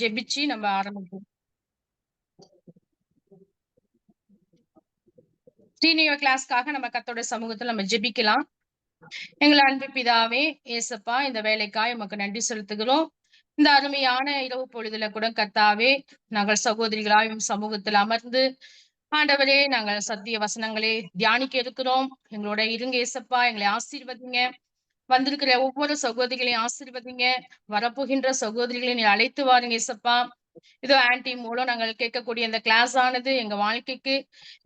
ஜெபிச்சு நம்ம ஆரம்பிப்போம். சீனியர் கிளாஸ்க்காக நம்ம கர்த்தருடைய சமூகத்துல நம்ம ஜெபிக்கலாம். எங்கள் அன்பு பிதாவே, ஏசப்பா, இந்த வேலைக்காய் உமக்கு நன்றி செலுத்துகிறோம். இந்த அருமையான இரவு பொழுதுல கூட கர்த்தாவே, நாங்கள் சகோதரிகளாய் உம் சமூகத்தில் அமர்ந்து, ஆண்டவரே, நாங்கள் சத்திய வசனங்களை தியானிக்க இருக்கிறோம். எங்களோட இருங்க ஏசப்பா, எங்களை ஆசீர்வதிங்க. வந்திருக்கிற ஒவ்வொரு சகோதரிகளையும் ஆசீர்வதிங்க. வரப்போகின்ற சகோதரிகளை நீ அழைத்து வாருங்க ஏசப்பா. இதோ ஆன்டி மூலம் நாங்கள் கேட்கக்கூடிய இந்த கிளாஸ் ஆனது எங்க வாழ்க்கைக்கு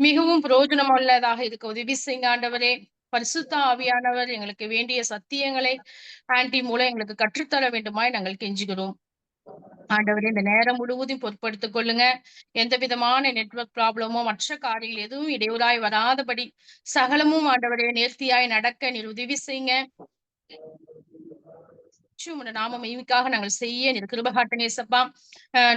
மிகவும் பிரயோஜனம் உள்ளதாக இருக்க உதவி செய்யுங்க ஆண்டவரே. பரிசுத்த ஆவியானவர் எங்களுக்கு வேண்டிய சத்தியங்களை ஆன்டி மூலம் எங்களுக்கு கற்றுத்தர வேண்டுமாய் நாங்கள் கெஞ்சுகிறோம். ஆண்டவரே, இந்த நேரம் முழுவதும் பொறுப்படுத்திக் கொள்ளுங்க. எந்த விதமான நெட்வொர்க் ப்ராப்ளமோ மற்ற காரியங்கள் எதுவும் இடையூறாய் வராதபடி சகலமும் ஆண்டவரே நேர்த்தியாய் நடக்க நீர் உதவி செய்யுங்க. நாம மகிமைக்காக நாங்கள் செய்ய நீர் கிருபை காட்டுங்க ஏசப்பா.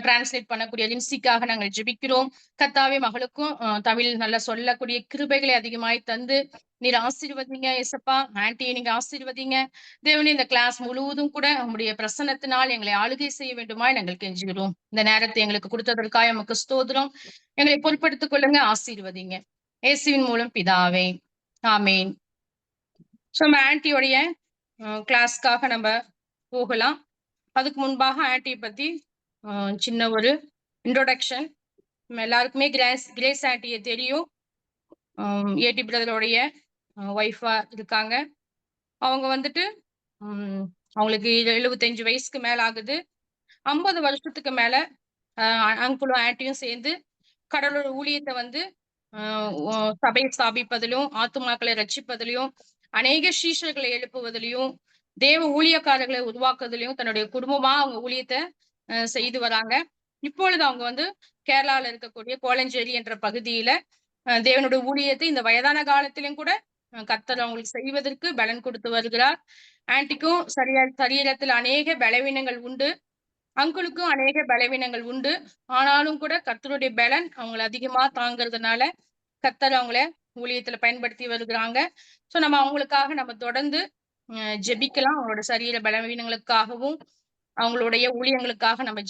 டிரான்ஸ்லேட் பண்ணக்கூடிய லின்சிக்காக நாங்கள் ஜெபிக்கிறோம். கர்த்தாவே, மகளுக்கும் தமிழ் நல்லா சொல்லக்கூடிய கிருபைகளை அதிகமாய் தந்து நீர் ஆசீர்வதிங்க ஏசப்பா. ஆன்டியை நீங்க ஆசீர்வதிங்க. தேவனே, இந்த கிளாஸ் முழுவதும் கூட உங்களுடைய பிரசன்னத்தினால் எங்களை ஆளுகை செய்ய வேண்டுமாய் நாங்கள் கெஞ்சுகிறோம். இந்த நேரத்தை எங்களுக்கு கொடுத்ததற்காக நமக்கு ஸ்தோத்திரம். எங்களை பொறுப்படுத்திக் கொள்ளுங்க, ஆசீர்வதிங்க. இயேசுவின் மூலம் பிதாவே, ஆமேன். ஸோ நம்ம ஆன்டியோடைய கிளாஸ்க்காக நம்ம போகலாம். அதுக்கு முன்பாக ஆன்டியை பத்தி சின்ன ஒரு இன்ட்ரோடக்ஷன். நம்ம எல்லாருக்குமே கிரேஸ் ஆன்டியை தெரியும். ஏடி பிரதருடைய ஒய்ஃபா இருக்காங்க. அவங்க வந்துட்டு அவங்களுக்கு 75 வயசுக்கு மேல ஆகுது. 50 வருஷத்துக்கு மேல அங்குளும் ஆன்டியும் சேர்ந்து கடவுளோட ஊழியத்தை வந்து சபையை ஸ்தாபிப்பதிலும், ஆத்துமாக்களை ரட்சிப்பதிலும், அநேக சீஷர்களை எழுப்புவதிலையும், தேவ ஊழியக்காரர்களை உருவாக்குவதிலையும் தன்னுடைய குடும்பமா அவங்க ஊழியத்தை செய்து வராங்க. இப்பொழுது அவங்க வந்து கேரளால இருக்கக்கூடிய கோலஞ்சேரி என்ற பகுதியில தேவனுடைய ஊழியத்தை இந்த வயதான காலத்திலும் கூட கர்த்தர் அவங்களுக்கு செய்வதற்கு பலன் கொடுத்து வருகிறார். ஆன்டிக்கும் சரீரத்தில் அநேக பலவீனங்கள் உண்டு. அங்குளுக்கும் அநேக பலவீனங்கள் உண்டு. ஆனாலும் கூட கர்த்தருடைய பலன் அவங்களை அதிகமா தாங்கிறதுனால கர்த்தர் அவங்கள ஊழியத்துல பயன்படுத்தி வருகிறாங்க. சோ நம்ம அவங்களுக்காக நம்ம தொடர்ந்து ஜெபிக்கலாம். அவங்களோட சரீர பலவீனங்களுக்காகவும் அவங்களுடைய ஊழியங்களுக்காக நம்ம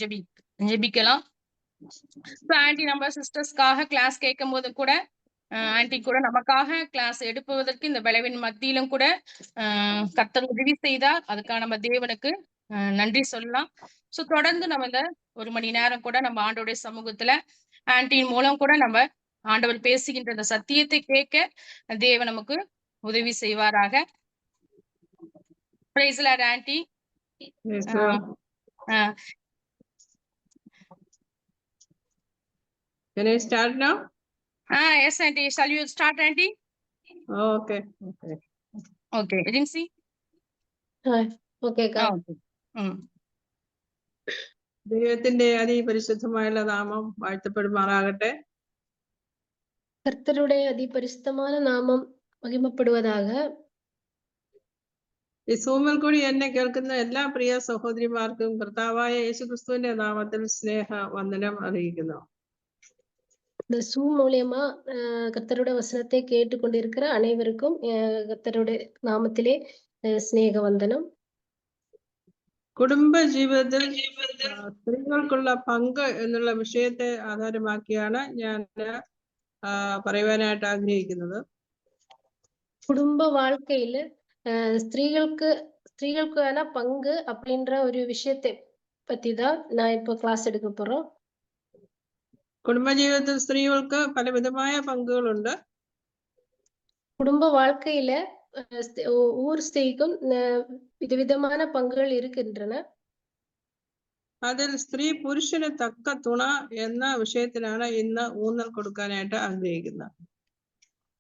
ஜெபிக்கலாம். ஆன்டி நம்ம சிஸ்டர்ஸ்க்காக கிளாஸ் கேட்கும் போது கூட ஆன்டி கூட நமக்காக கிளாஸ் எடுப்பதற்கு இந்த பலவீன மத்தியிலும் கூட கர்த்தர் உதவி செய்தார். அதுக்காக நம்ம தேவனுக்கு நன்றி சொல்லலாம். சோ தொடர்ந்து நம்ம இந்த 1 மணி நேரம் கூட நம்ம ஆண்டோடைய சமூகத்துல ஆன்டியின் மூலம் கூட நம்ம ஆண்டவர் பேசுகின்ற இந்த சத்தியத்தை கேட்க தேவன் நமக்கு உதவி செய்வாராக. Praise the Lord, anti. Can I start now? Yes, aunty. Shall you start, aunty? Okay. Okay. Rinsi? Okay. ദൈവത്തിന്റെ അതിപരിശുദ്ധമായുള്ള നാമം വാഴ്ത്തപ്പെടുമാറാകട്ടെ. கர்த்தருடைய அதிபரிசுத்தமான நாமம் மகிமைப்படுவதாக. ഈ സൂമിൽ കൂടി എന്നെ കേൾക്കുന്ന എല്ലാ പ്രിയ സഹോദരിമാർക്കും കർത്താവായ യേശുക്രിസ്തുവിന്റെ നാമത്തിൽ സ്നേഹ വന്ദനം അറിയിക്കുന്നു. இந்த சூம் மூலியமா கர்த்தருடைய வசனத்தை கேட்டுக்கொண்டிருக்கிற அனைவருக்கும் கர்த்தருடைய நாமத்திலே സ്നേഹ വന്ദനം. കുടുംബ ജീവിതത്തിൽ സ്ത്രീകൾക്കുള്ള പങ്ക് എന്നുള്ള വിഷയത്തെ ആധാരമാക്കിയാണ് ഞാൻ പറയുവാനായിട്ട് ആഗ്രഹിക്കുന്നത്. குடும்ப வாழ்க்கையில ஸ்திரீகளுக்கான பங்கு அப்படின்ற ஒரு விஷயத்தை பத்தி தான் நான் இப்போ கிளாஸ் எடுக்க போறோம். കുടുംബജീവിതത്തിൽ സ്ത്രീകൾക്ക് പലവിധമായ പങ്കുകളുണ്ട്. குடும்ப வாழ்க்கையில ஒவ்வொரு ஸ்திரீக்கும் விதவிதமான பங்குகள் இருக்கின்றன. അതിൽ സ്ത്രീ പുരുഷന് തക്ക തുണ എന്ന വിഷയത്തിനാണ് ഇന്ന് ഊന്നൽ കൊടുക്കാനായിട്ട് ആഗ്രഹിക്കുന്നത്.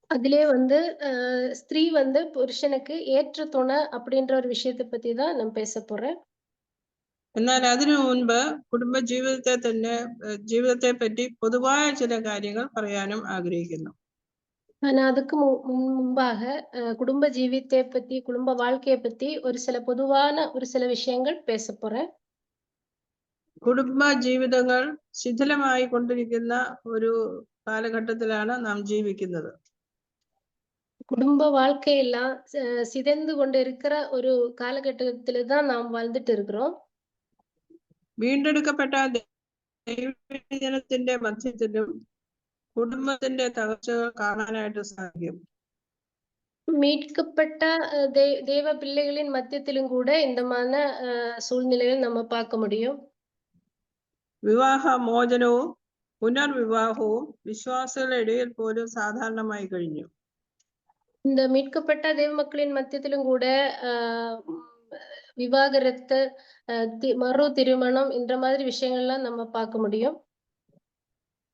அதிலே வந்து ஸ்திரீ வந்து புருஷனுக்கு ஏற்ற துணை அப்படின்ற ஒரு விஷயத்தை பத்தி தான் நான் பேச போறேன். എന്നാൽ അതിനു മുൻപ് കുടുംബ ജീവിതത്തെ പറ്റി പൊതുവായ ചില കാര്യങ്ങൾ പറയാനും ആഗ്രഹിക്കുന്നു. நான் அதுக்கு முன்பாக குடும்ப ஜீவிதத்தை பத்தி, குடும்ப வாழ்க்கையை பத்தி ஒரு சில விஷயங்கள் பேச போறேன். കുടുംബ ജീവിതങ്ങൾ ശിഥിലമായി കൊണ്ടിരിക്കുന്ന ഒരു കാലഘട്ടത്തിലാണ് നാം ജീവിക്കുന്നത്. குடும்ப வாழ்க்கையெல்லாம் சிதைந்து கொண்டு இருக்கிற ஒரு காலகட்டத்தில தான் நாம் வாழ்ந்துட்டு இருக்கிறோம். വീണ്ടെടുക്കപ്പെട്ട ദൈവജനത്തിന്റെ മധ്യത്തിലും കുടുംബത്തിന്റെ തകർച്ചകൾ കാണാനായിട്ട് സാധിക്കും. மீட்கப்பட்ட தேவ பிள்ளைகளின் மத்தியத்திலும் கூட இந்த மாதிரி சூழ்நிலைகள் நம்ம பார்க்க முடியும். വിവാഹ മോചനവും പുനർവിവാഹവും വിശ്വാസികളുടെ ഇടയിൽ പോലും സാധാരണമായി കഴിഞ്ഞു. இந்த மீட்கப்பட்ட தேவ மக்களின் மத்தியத்திலும் கூட விவாகரத்து, மறு திருமணம் என்ற மாதிரி விஷயங்கள்லாம் நம்ம பார்க்க முடியும்.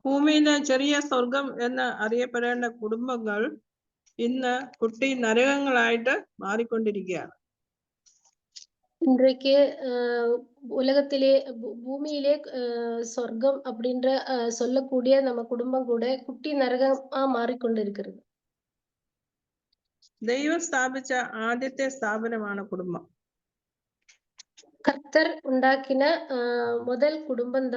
ഭൂമിയിലെ ചെറിയ സ്വർഗം എന്ന് അറിയപ്പെടേണ്ട കുടുംബങ്ങൾ ഇന്ന് കുട്ടി നരകങ്ങളായിട്ട് മാറിക്കൊണ്ടിരിക്കുകയാണ്. இன்றைக்கு உலகத்திலே பூமியிலே சொர்க்கம் அப்படின்ற சொல்லக்கூடிய நம்ம குடும்பம் கூட குட்டி நரகமா மாறிக்கொண்டிருக்கிறது. ദൈവം സ്ഥാപിച്ച ആദ്യത്തെ സ്ഥാപനമാണ് കുടുംബം. கர்த்தர் உண்டாக்கின முதல் குடும்பம்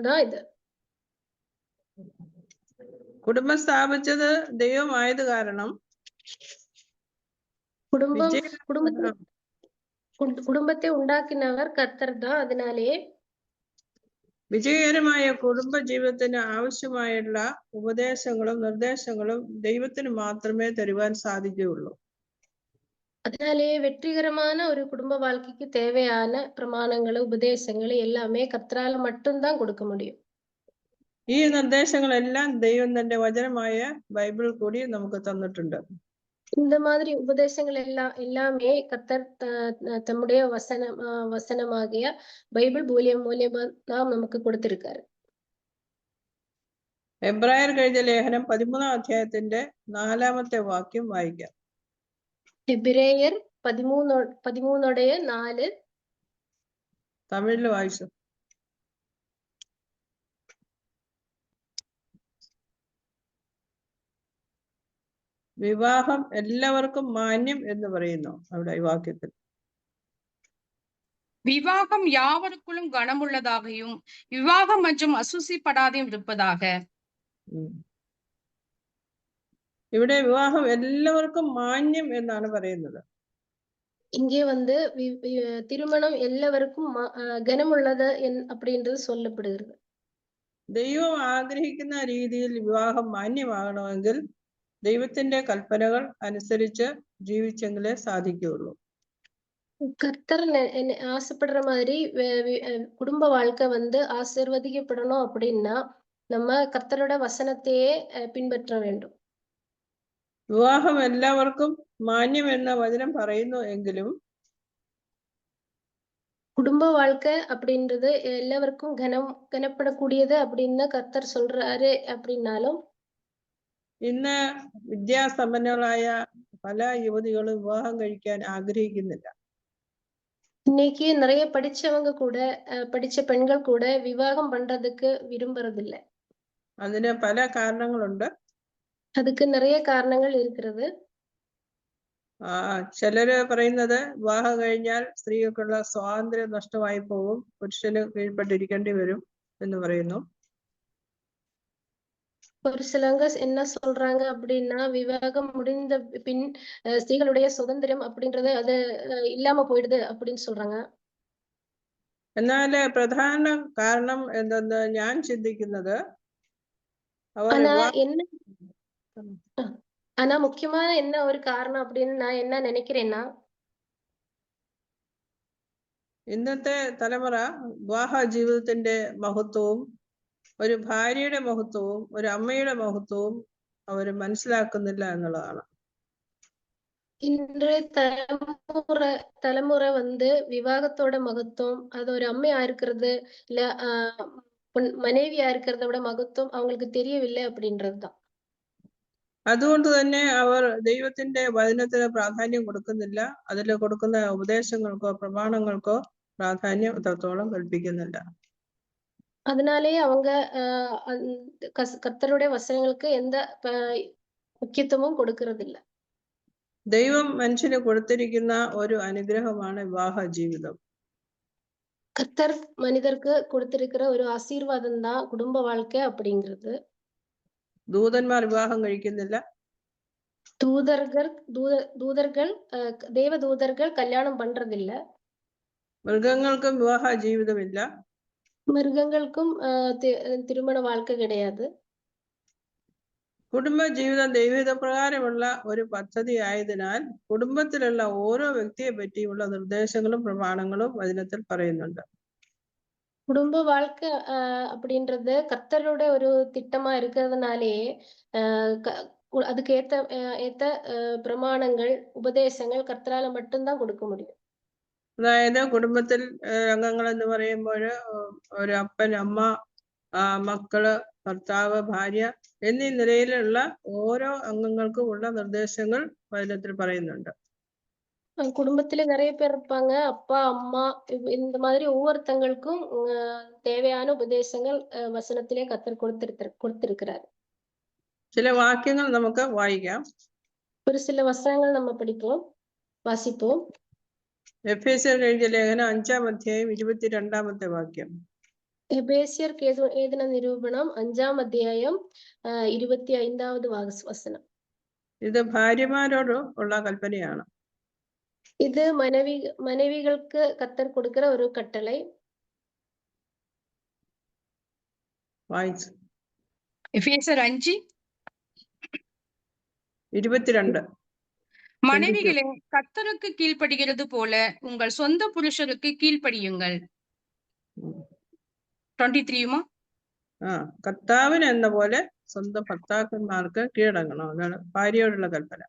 தான் ഇത്. കുടുംബം സ്ഥാപിച്ചത് ദൈവമായത് കാരണം കുടുംബത്തെ ഉണ്ടാക്കിനവർ കർത്തർ தான். അതിനാലേ വിജയകരമായ കുടുംബ ജീവിതത്തിന് ആവശ്യമായുള്ള ഉപദേശങ്ങളും നിർദ്ദേശങ്ങളും ദൈവത്തിന് മാത്രമേ തരുവാൻ സാധിക്കുകയുള്ളൂ. அதனாலே வெற்றிகரமான ஒரு குடும்ப வாழ்க்கைக்கு தேவையான பிரமாணங்கள், உபதேசங்கள் எல்லாமே கர்த்தரால மட்டும்தான் கொடுக்க முடியும். ഈ നിർദ്ദേശങ്ങളെല്ലാം ദൈവം തന്റെ വചനമായ ബൈബിൾ കൂടി നമുക്ക് തന്നിട്ടുണ്ട്. இந்த மாதிரி உபதேசங்கள் எல்லாமே கர்த்தர் தம்முடைய வசனமாகிய பைபிள் மூலியமா தான் நமக்கு கொடுத்திருக்காரு. എബ്രായർ എഴുതിയ ലേഖനം 13-ാം അധ്യായത്തിന്റെ 4-ാമത്തെ വാക്യം വായിക്കാം. എബ്രായർ 13:4 തമിഴിൽ വായിച്ചു. വിവാഹം എല്ലാവർക്കും മാന്യം എന്ന് പറയുന്നു അവിടെ ഈ വാക്യത്തിൽ. விவாகம் யாவருக்குள்ளும் கனமுள்ளதாகவும் விவாகம் மற்றும் அசூசிப்படாதையும் இருப்பதாக. ഇവിടെ വിവാഹം എല്ലാവർക്കും മാന്യം എന്നാണ് പറയുന്നത്. இங்கே திருமணம் எல்லாருக்கும் கனமுள்ளது அப்படின்றது சொல்லப்படுகிறது. ദൈവം ആഗ്രഹിക്കുന്ന രീതിയിൽ വിവാഹം മാന്യമാകണമെങ്കിൽ ദൈവത്തിന്റെ കൽപ്പനകൾ അനുസരിച്ച് ജീവിച്ചെങ്കിലേ സാധിക്കുകയുള്ളൂ. கர்த்தர் ஆசைப்படுற மாதிரி குடும்ப வாழ்க்கை ஆசீர்வதிக்கப்படணும் அப்படின்னா நம்ம கர்த்தரோட வசனத்தையே பின்பற்ற வேண்டும். വിവാഹം എല്ലാവർക്കും മാന്യം എന്ന വചനം പറയുന്നു എങ്കിലും குடும்ப வாழ்க்கை அப்படின்றது எல்லாருக்கும் கனப்படக்கூடியது அப்படின்னு கர்த்தர் சொல்றாரு அப்படின்னாலும் ഇന്ന് വിദ്യാസമ്പന്നങ്ങളായ പല യുവതികളും വിവാഹം കഴിക്കാൻ ആഗ്രഹിക്കുന്നില്ല. இன்னைக்கு நிறைய படிச்ச பெண்கள் கூட விவாகம் பண்றதுக்கு விரும்புறதில்லை. അതിന് പല കാരണങ്ങളുണ്ട്. அதுக்கு நிறைய காரணங்கள் இருக்கிறது. ചിലര് പറയുന്നത് വിവാഹം കഴിഞ്ഞാൽ സ്ത്രീകൾക്കുള്ള സ്വാതന്ത്ര്യം നഷ്ടമായി പോകും, പുരുഷന് കീഴ്പ്പെട്ടിരിക്കേണ്ടി വരും എന്ന് പറയുന്നു. ஒரு சிலவங்க என்ன சொல்றாங்க அப்படின்னா விவாகம் முடிந்த பின் ஸ்திரீகளுடைய சுதந்திரம் அப்படின்றது அது இல்லாம போயிடுது அப்படின்னு சொல்றாங்க. എന്നാൽ പ്രധാന കാരണം എന്തെന്ന് ഞാൻ ചിന്തിക്കുന്നത് ஆனா முக்கியமான என்ன ஒரு காரணம் அப்படின்னு நான் என்ன நினைக்கிறேன்னா ഇന്നത്തെ തലമുറ വിവാഹ ജീവിതത്തിന്റെ മഹത്വവും ഒരു ഭാര്യയുടെ മഹത്വവും ഒരു അമ്മയുടെ മഹത്വവും അവർ മനസ്സിലാക്കുന്നില്ല എന്നുള്ളതാണ്. இன்றைய தலைமுறை விவாகத்தோட மகத்துவம் அது ஒரு அம்மையா இருக்கிறது இல்ல மனைவியா இருக்கிறத விட மகத்துவம் அவங்களுக்கு தெரியவில்லை அப்படின்றதுதான். അതുകൊണ്ട് തന്നെ അവർ ദൈവത്തിന്റെ വചനത്തിന് പ്രാധാന്യം കൊടുക്കുന്നില്ല. അതിൽ കൊടുക്കുന്ന ഉപദേശങ്ങൾക്കോ പ്രമാണങ്ങൾക്കോ പ്രാധാന്യം അത്രത്തോളം കൽപ്പിക്കുന്നില്ല. அதனாலே அவங்க கர்த்தருடைய வசனங்களுக்கு எந்த முக்கியத்துவமும் கொடுக்கறதில்லை. ദൈവം മനുഷ്യന് കൊടുത്തിരിക്കുന്ന ഒരു അനുഗ്രഹമാണ് വിവാഹ ജീവിതം. கர்த்தர் மனிதருக்கு கொடுத்திருக்கிற ஒரு ஆசீர்வாதம் தான் குடும்ப வாழ்க்கை அப்படிங்கிறது. ദൂതന്മാർ വിവാഹം കഴിക്കുന്നില്ല. தூதர்கள் தேவ தூதர்கள் கல்யாணம் பண்றதில்ல. മൃഗങ്ങൾക്കും വിവാഹ ജീവിതമില്ല. மிருகங்களுக்கும் திருமண வாழ்க்கை கிடையாது. കുടുംബ ജീവിതം ദൈവഹിതപ്രകാരമുള്ള ഒരു പദ്ധതി ആയതിനാൽ കുടുംബത്തിലുള്ള ഓരോ വ്യക്തിയെ പറ്റിയുള്ള നിർദ്ദേശങ്ങളും പ്രമാണങ്ങളും വചനത്തിൽ പറയുന്നുണ്ട്. குடும்ப வாழ்க்கை அப்படின்றது கர்த்தரோட ஒரு திட்டமா இருக்கிறதுனாலேயே அதுக்கு ஏத்த பிரமாணங்கள், ഉപദേശങ്ങൾ കർത്തരാல மட்டும்தான் കൊടുக்க முடியும். അതായത് കുടുംബത്തിൽ അംഗങ്ങൾ എന്ന് പറയുമ്പോൾ ഒരു അപ്പൻ, അമ്മ, മക്കള്, ഭർത്താവ്, ഭാര്യ എന്നീ നിലയിലുള്ള ഓരോ അംഗങ്ങൾക്കും ഉള്ള നിർദ്ദേശങ്ങൾ വചനത്തിൽ പറയുന്നുണ്ട്. குடும்பத்துல நிறைய பேர் இருப்பாங்க. அப்பா, அம்மா இந்த மாதிரி ஒவ்வொருத்தங்களுக்கும் தேவையான உபதேசங்கள் வசனத்திலே கர்த்தர் கொடுத்திருக்கிறார். ചില വാക്യങ്ങൾ നമുക്ക് വായിക്കാം. ഒരു சில வசனங்கள் நம்ம வாசிப்போம். എഫേസ്യർ എഴുതിയ ലേഖനം 5-ാം അധ്യായം 22-ാമത്തെ വാക്യം. എഫേസ്യർക്ക് എഴുതിന നിരൂപണം 5-ാം അധ്യായം 25-ാவது വചനം. ഇത് ഭാര്യമാരോട് ഉള്ള കൽപ്പനയാണ്. ഇത് മனைவிகளுக்கு கர்த்தர் கொடுக்கிற ஒரு கட்டளை. വായിച്ചു. எபேசியர் 5:22. மனைவிகளே கர்த்தருக்கு கீழ்ப்படுகிறது போல உங்கள் சொந்த புருஷருக்கு கீழ்ப்படியுங்கள். 23 കർത്താവിന് എന്ന പോലെ സ്വന്തം ഭർത്താക്കന്മാർക്ക് കീഴടങ്ങണം. അതാണ് ഭാര്യയോടുള്ള കൽപ്പന.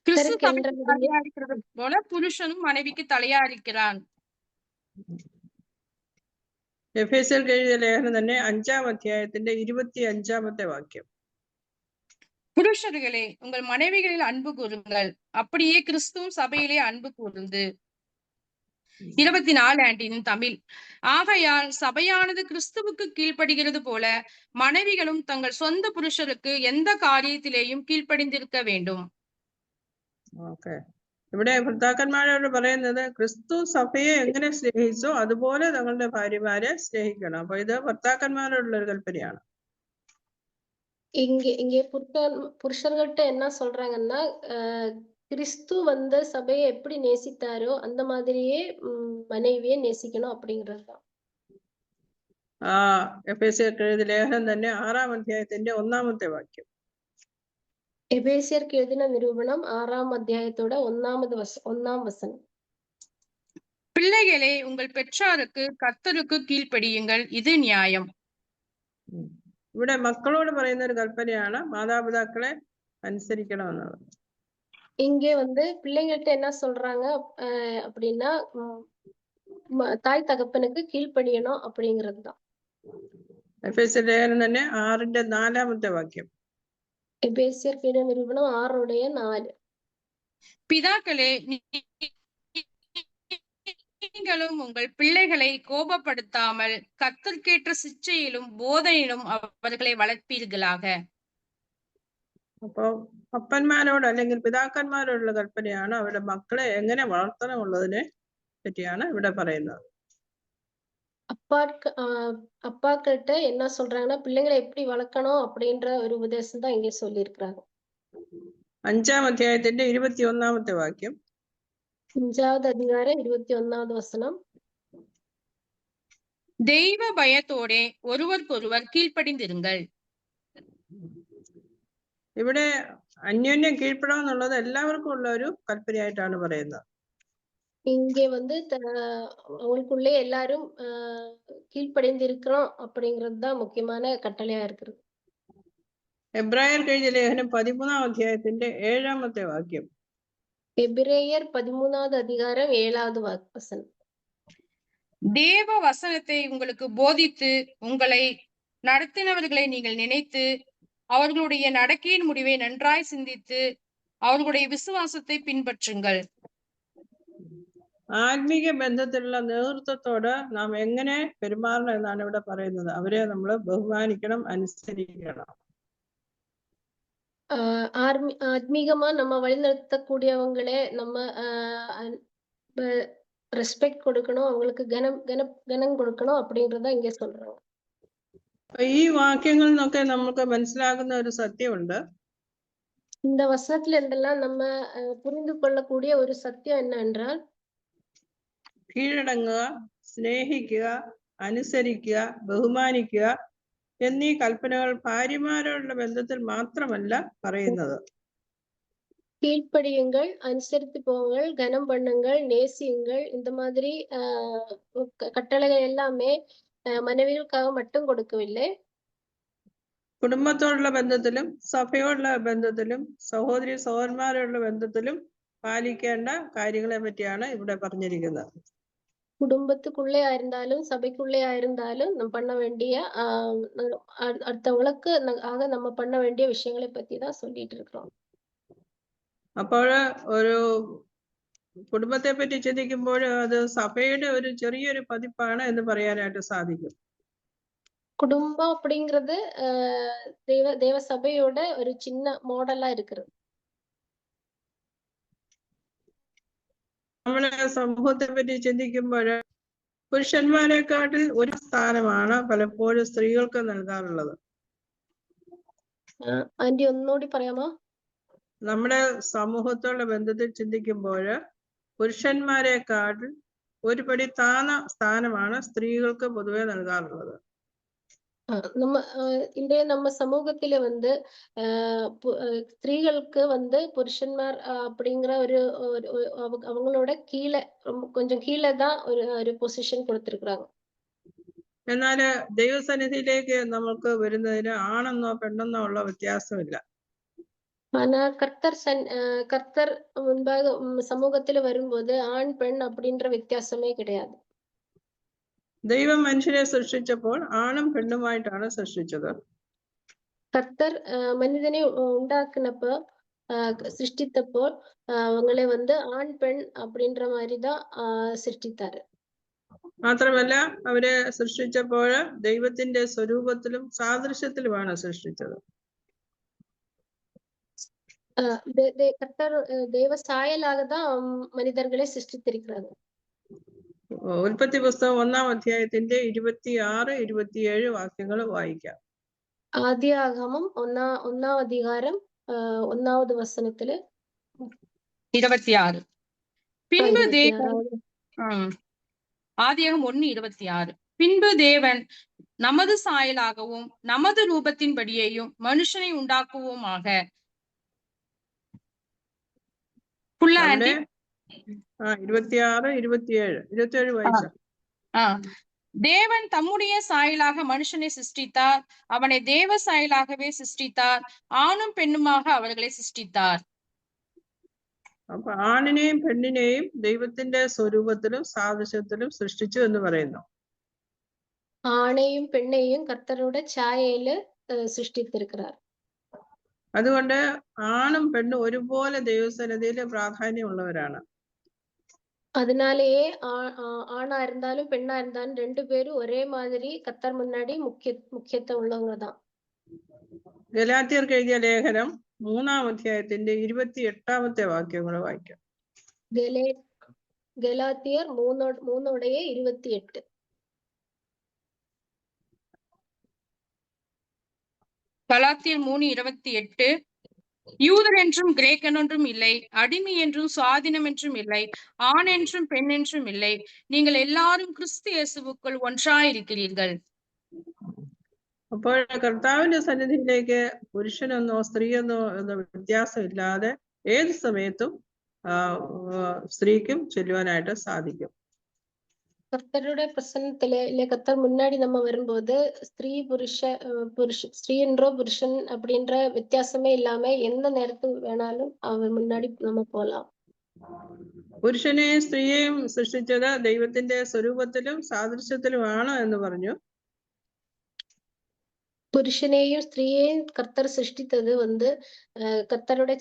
கிறிஸ்து சபைக்கு தலையா இருக்கிறது போல புருஷனும் மனைவிக்கு தலையா இருக்கிறான். എഫേസ്യർക്ക് എഴുതിയ ലേഖനം തന്നെ 5-ാം അധ്യായത്തിന്റെ 25-ാമത്തെ വാക്യം. புருஷர்களே உங்கள் மனைவிகளில் அன்பு கூறுங்கள், அப்படியே கிறிஸ்துவும் சபையிலே அன்பு கூர்ந்து. 24 ஆண்டின் தமிழ். ஆகையால் சபையானது கிறிஸ்துவுக்கு கீழ்ப்படுகிறது போல மனைவிகளும் தங்கள் சொந்த புருஷருக்கு எந்த காரியத்திலேயும் கீழ்ப்படிந்திருக்க வேண்டும். ഇവിടെ ഭർത്താക്കന്മാരോട് പറയുന്നത് ക്രിസ്തു സഭയെ എങ്ങനെ സ്നേഹിച്ചോ അതുപോലെ തങ്ങളുടെ ഭാര്യമാരെ സ്നേഹിക്കണം. അപ്പൊ ഇത് ഭർത്താക്കന്മാരോടുള്ള ഒരു കൽപ്പനയാണ്. இங்க புருஷர்கள்ட்ட என்ன சொல்றாங்கன்னா கிறிஸ்து சபையை எப்படி நேசித்தாரோ அந்த மாதிரியே மனைவியை நேசிக்கணும் அப்படிங்கிறதுதான். എഫേസ്യർക്ക് എഴുതിയ ലേഖനം തന്നെ 6-ാം അധ്യായത്തിന്റെ 1-ാമത്തെ വാക്യം. എഫേസ്യർക്ക് എഴുതിന നിരൂപണം 6-ാം അധ്യായത്തോட 1-ാം വചനം. பிள்ளைகளே உங்கள் பெற்றாருக்கு கர்த்தருக்கு கீழ்ப்படியுங்கள், இது நியாயம். ഇവിടെ മക്കളോട് പറയുന്ന ഒരു കൽപ്പനയാണ് മാതാപിതാക്കളെ അനുസരിക്കണമെന്നുള്ളത്. இங்கே பிள்ளைங்கள்ட்ட என்ன சொல்றாங்க அப்படின்னா தாய் தகப்பனுக்கு கீழ்ப்படியணும் அப்படிங்கிறதுதான். എഫേസ്യർ ലേഖനം തന്നെ 6-ന്റെ 4-ാമത്തെ വാക്യം. എഫേസ്യർക്ക് എഴുതിയ നിരൂപണം 6-ുடைய 4. பிதாக்களே நீங்களும் உங்கள் பிள்ளைகளை கோபப்படுத்தாமல் கர்த்தர்க்கேற்ற சிச்சையிலும் போதனையிலும் அவர்களை வளர்ப்பீர்களாக. അപ്പൊ അപ്പന്മാരോട് അല്ലെങ്കിൽ പിതാക്കന്മാരോടുള്ള കൽപ്പനയാണ് അവരുടെ മക്കളെ എങ്ങനെ വളർത്തണമുള്ളതിനെ പറ്റിയാണ് ഇവിടെ പറയുന്നത്. அப்பாக்கிட்ட என்ன சொல்றாங்கன்னா பிள்ளைங்களை எப்படி வளர்க்கணும் அப்படின்ற ஒரு உபதேசம் தான் இங்கே சொல்லி இருக்கிறாங்க. 5-ാം അധ്യായത്തിന്റെ 21-ാമത്തെ വാക്യം. 5-வது அதிகாரம் 21-வது வசனம். தெய்வ பயத்தோടെ ஒருவருக்கொருவர் கீழ்ப்படிந்திருங்கள். ഇവിടെ അന്യോന്യം കീഴ്പ്പെടാം എന്നുള്ളത് എല്ലാവർക്കും ഉള്ള ഒരു കൽപ്പനയായിട്ടാണ് പറയുന്നത്. இங்கே அவங்களுக்குள்ளே எல்லாரும் கீழ்ப்படிந்திருக்கிறோம் அப்படிங்கிறது தான் முக்கியமான கட்டளையா இருக்குது. എബ്രായർക്ക് എഴുതിയ ലേഖനം 13-ാം അധ്യായത്തിന്റെ 7-ാമത്തെ വാക്യം. எபிரேயர் 13-வது அதிகாரம் 7-வது வசனம். தேவ வசனத்தை உங்களுக்கு போதித்து உங்களை நடத்தினவர்களை நீங்கள் நினைத்து அவர்களுடைய நடக்கையின் முடிவை நன்றாய் சிந்தித்து அவர்களுடைய விசுவாசத்தை பின்பற்றுங்கள். ആത്മീക ബന്ധത്തിലുള്ള നേതൃത്വത്തോട് നാം എങ്ങനെ പെരുമാറണം എന്നാണ് ഇവിടെ പറയുന്നത്. അവരെ നമ്മൾ ബഹുമാനിക്കണം, അനുസരിക്കണം. ஆத்மீகமா நம்ம வழிநடத்தக்கூடியவங்களே நம்ம ரெஸ்பெக்ட் கொடுக்கணும், அவங்களுக்கு கனம் கொடுக்கணும் அப்படின்றத இங்க சொல்றாங்க. ഈ വാക്യങ്ങളിൽ നിന്നൊക്കെ നമുക്ക് മനസ്സിലാകുന്ന ഒരു സത്യമുണ്ട്. இந்த வசனத்துல இருந்தெல்லாம் நம்ம புரிந்து கொள்ளக்கூடிய ஒரு சத்தியம் என்ன என்றால், കീഴടങ്ങുക, സ്നേഹിക്കുക, അനുസരിക്കുക, ബഹുമാനിക്കുക എന്നീ കൽപ്പനകൾ ഭാര്യമാരോടുള്ള ബന്ധത്തിൽ മാത്രമല്ല പറയുന്നത്. கீழ்ப்படியுங்கள், அனுசரித்து போங்கள், கனம் பண்ணுங்கள், நேசியுங்கள், இந்த மாதிரி கட்டளைகள் எல்லாமே மனைவிகளுக்காக மட்டும் கொடுக்கவில்லை. കുടുംബത്തോടുള്ള ബന്ധത്തിലും സഭയോടുള്ള ബന്ധത്തിലും സഹോദരി സഹോദരന്മാരോടുള്ള ബന്ധത്തിലും പാലിക്കേണ്ട കാര്യങ്ങളെ പറ്റിയാണ് ഇവിടെ പറഞ്ഞിരിക്കുന്നത്. குடும்பத்துக்குள்ளேயா இருந்தாலும் சபைக்குள்ளேயா இருந்தாலும் நம்ம பண்ண வேண்டிய அடுத்தவங்களுக்கு ஆக நம்ம பண்ண வேண்டிய விஷயங்களை பத்தி தான் சொல்லிட்டு இருக்கிறோம். അപ്പോൾ ഒരു കുടുംബത്തെ പറ്റി ചിന്തിക്കുമ്പോൾ അത് സഭയുടെ ഒരു ചെറിയൊരു പതിപ്പാണ് എന്ന് പറയാനായിട്ട് സാധിക്കും. குடும்பம் அப்படிங்கிறது தேவ சபையோட ஒரு சின்ன மாடலா இருக்கிறது. നമ്മളെ സമൂഹത്തെ പറ്റി ചിന്തിക്കുമ്പോൾ പുരുഷന്മാരെക്കാട്ടിൽ ഒരു സ്ഥാനമാണ് പലപ്പോഴും സ്ത്രീകൾക്ക് നൽകാറുള്ളത്. ആന്റി ഒന്നുകൂടി പറയാമോ? നമ്മുടെ സമൂഹത്തോടുള്ള ബന്ധത്തിൽ ചിന്തിക്കുമ്പോൾ പുരുഷന്മാരെക്കാട്ടിൽ ഒരു പടി താഴ്ന്ന സ്ഥാനമാണ് സ്ത്രീകൾക്ക് പൊതുവെ നൽകാറുള്ളത്. இன்றைய நம்ம சமூகத்தில வந்து ஸ்திரீகளுக்கு வந்து புருஷன்மார் அப்படிங்கிற ஒரு அவங்களோட கீழே கொஞ்சம் கீழே தான் ஒரு பொசிஷன் கொடுத்திருக்கிறாங்க. എന്നാൽ ദൈവസന്നിധിയിലേക്ക് നമുക്ക് വരുന്നതിന് ആണെന്നോ പെണ്ണെന്നോ ഉള്ള വ്യത്യാസമില്ല. ஆனா கர்த்தர் முன்பாக சமூகத்துல வரும்போது ஆண் பெண் அப்படின்ற வித்தியாசமே கிடையாது. ദൈവം മനുഷ്യനെ സൃഷ്ടിച്ചപ്പോൾ ആണും പെണ്ണുമായിട്ടാണ് സൃഷ്ടിച്ചത്. கர்த்தர் மனிதனை உண்டாக்குனப்போ சிருஷ்டித்தப்போ அவங்களை வந்து ஆண் பெண் அப்படின்ற மாதிரிதான் சிருஷ்டித்தாரு. മാത്രമല്ല അവരെ സൃഷ്ടിച്ചപ്പോൾ ദൈവത്തിന്റെ സ്വരൂപത്തിലും സാദൃശ്യത്തിലുമാണ് സൃഷ്ടിച്ചത്. கர்த்தர் தேவ சாயலாக தான் மனிதர்களை சிருஷ்டித்திருக்கிறாங்க. ഉൽപ്പത്തി പുസ്തകം 1-ാം അധ്യായത്തിന്റെ 26-27 വാക്യങ്ങൾ വായിക്കാം. ആദിയാഗമം 1-ാം അധികാരം 1-ാவது വസനത്തില് 26. பின்பு தேவன் ஆதியாகமம் 1:26. பின்பு தேவன் நமது சாயலாகவும் நமது ரூபத்தின்படியேயும் மனுஷனை உண்டாக்குவோமாக. ஃபுல்லா ஆண்டி 26-27 വായിക്കാം. தேவன் தம்முடைய சாயலாக மனுஷனை சிருஷ்டித்தார், அவனை தேவ சாயலாகவே சிருஷ்டித்தார், ஆணும் பெண்ணுமாக அவர்களை சிருஷ்டித்தார். അപ്പൊ ആണിനെയും പെണ്ണിനെയും ദൈവത്തിന്റെ സ്വരൂപത്തിലും സാദൃശ്യത്തിലും സൃഷ്ടിച്ചു എന്ന് പറയുന്നു. ആണെയും പെണ്ണെയും കർത്തരുടെ ഛായയില് സൃഷ്ടിച്ചിരിക്കുകയാണ്. അതുകൊണ്ട് ആണും പെണ്ണും ഒരുപോലെ ദൈവസന്നിധിയിൽ പ്രാധാന്യമുള്ളവരാണ്. அதனாலேயே ஆணா இருந்தாலும் பெண்ணா இருந்தாலும் ரெண்டு பேரும் ஒரே மாதிரி கர்த்தர் முன்னாடி முக்கியத்துவம் உள்ளவங்க தான். ഗലാത്യർക്ക് എഴുതിയ ലേഖനം 3-ാം അധ്യായത്തിന്റെ 28-ാമത്തെ വാക്യങ്ങൾ വായിക്കാം. ഗലാത്യർ 3:28. கலாத்தியர் 3:28. யூதர் என்றும் கிரேக்கன் என்றும் இல்லை, அடிமை என்றும் சுவாதீனம் என்றும் இல்லை, ஆண் என்றும் பெண் என்றும் இல்லை, நீங்கள் எல்லாரும் கிறிஸ்து இயேசுவுக்குள் ஒன்றாயிருக்கிறீர்கள். അപ്പോൾ കർത്താവിന്റെ സന്നിധിയിലേക്ക് പുരുഷനെന്നോ സ്ത്രീയെന്നോ എന്ന വ്യത്യാസമില്ലാതെ ഏത് സമയത്തും സ്ത്രീക്കും ചെല്ലുവാനായിട്ട് സാധിക്കും. கர்த்தருடைய பிரசன்னத்துல இல்ல கர்த்தர் முன்னாடி நம்ம வரும்போது ஸ்திரீ ஸ்திரீ என்றோ புருஷன் அப்படின்ற வித்தியாசமே இல்லாம எந்த நேரத்துக்கு வேணாலும் அவர் முன்னாடி நம்ம போலாம். പുരുഷനെയും സ്ത്രീയെയും സൃഷ്ടിച്ചത് ദൈവത്തിന്റെ സ്വരൂപത്തിലും സാദൃശ്യത്തിലുമാണ് എന്ന് പറഞ്ഞു. புருஷனையும் ஸ்திரீயையும் கர்த்தர் சிருஷ்டித்தது வந்து கர்த்தருடைய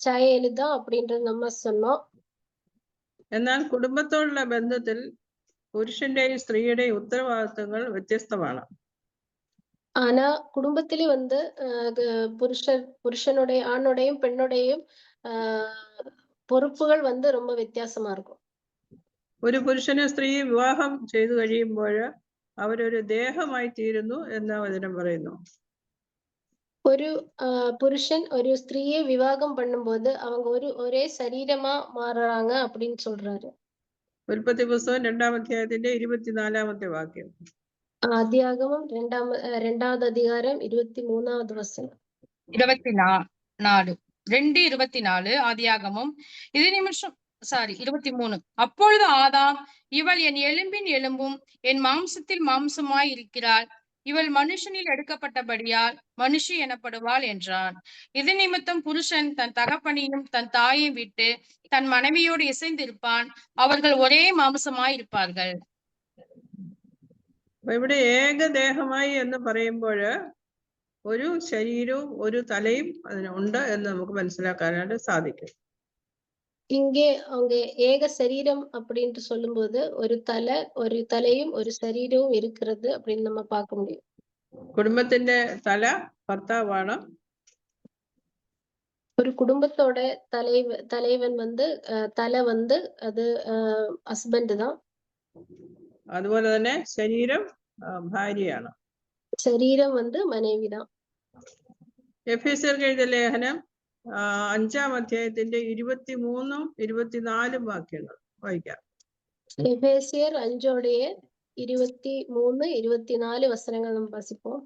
ഛായയില് தான் அப்படின்றது நம்ம சொன்னோம். എന്നാൽ കുടുംബത്തോടുള്ള ബന്ധത്തിൽ പുരുഷന്റെയും സ്ത്രീയുടെയും ഉത്തരവാദിത്തങ്ങൾ വ്യത്യസ്തമാണ്. ஆனா குடும்பத்திலே வந்து புருஷனுடைய ஆணுடையும் பெண்ணுடையும் பொறுப்புகள் வந்து ரொம்ப வித்தியாசமா இருக்கும். ഒരു പുരുഷനെ സ്ത്രീ വിവാഹം ചെയ്തു കഴിയുമ്പോൾ അവരൊരു ദേഹമായി തീരുന്നു എന്ന് വചനം പറയുന്നു. ஒரு புருஷன் ஒரு ஸ்திரீயை விவாகம் பண்ணும்போது அவங்க ஒரே சரீரமா மாறுறாங்க அப்படின்னு சொல்றாரு. ഉൽപ്പത്തി പുസ്തകം 2-ാം അധ്യായത്തിന്റെ 24-ാമത്തെ വാക്യം. ஆதியாகமம் 2வது அதிகாரம் 23வது வசனம். 24 2:24 ஆதியாகமம் இது நிமிஷம் 23. அப்பொழுது ஆதாம், இவள் என் எலும்பின் எலும்பும் என் மாம்சத்தில் மாம்சமாய் இருக்கிறாள், இவள் மனுஷனில் எடுக்கப்பட்டபடியால் மனுஷி எனப்படுவாள் என்றான். இது நிமித்தம் புருஷன் தன் தகப்பனையும் தன் தாயையும் விட்டு தன் மனைவியோடு இசைந்திருப்பான், அவர்கள் ஒரே மாംസമായി இருப்பார்கள். ഇവിടെ ഏകദേഹമായി എന്ന് പറയുമ്പോൾ ഒരു ശരീരവും ഒരു തലയും അതിനുണ്ട് എന്ന് നമുക്ക് മനസ്സിലാക്കാനായിട്ട് സാധിക്കും. இங்கே அவங்க ஏக சரீரம் அப்படின்ட்டு சொல்லும்போது ஒரு தலையும் ஒரு சரீரവും இருக்கிறது அப்படின்னு நம்ம பார்க்க முடியும். കുടുംബത്തിന്റെ തല ഭർത്താവാണ്. ஒரு குடும்பத்தோட தலைவன் தலை அது ഹസ്ബൻഡ് தான். അതുപോലെ തന്നെ ശരീരം ഭാര്യയാണ്. ശരീരം മனைவி தான். എഫേസ്യർക്ക് എഴുതിയ ലേഖനം 5-ാം അധ്യായത്തിന്റെ 23-ഉം 24-ഉം വാക്യങ്ങൾ വായിക്കാം. എഫേസ്യർ 5-ோடைய 23, 24 வசனங்கள் நம்ம வாசிப்போம்.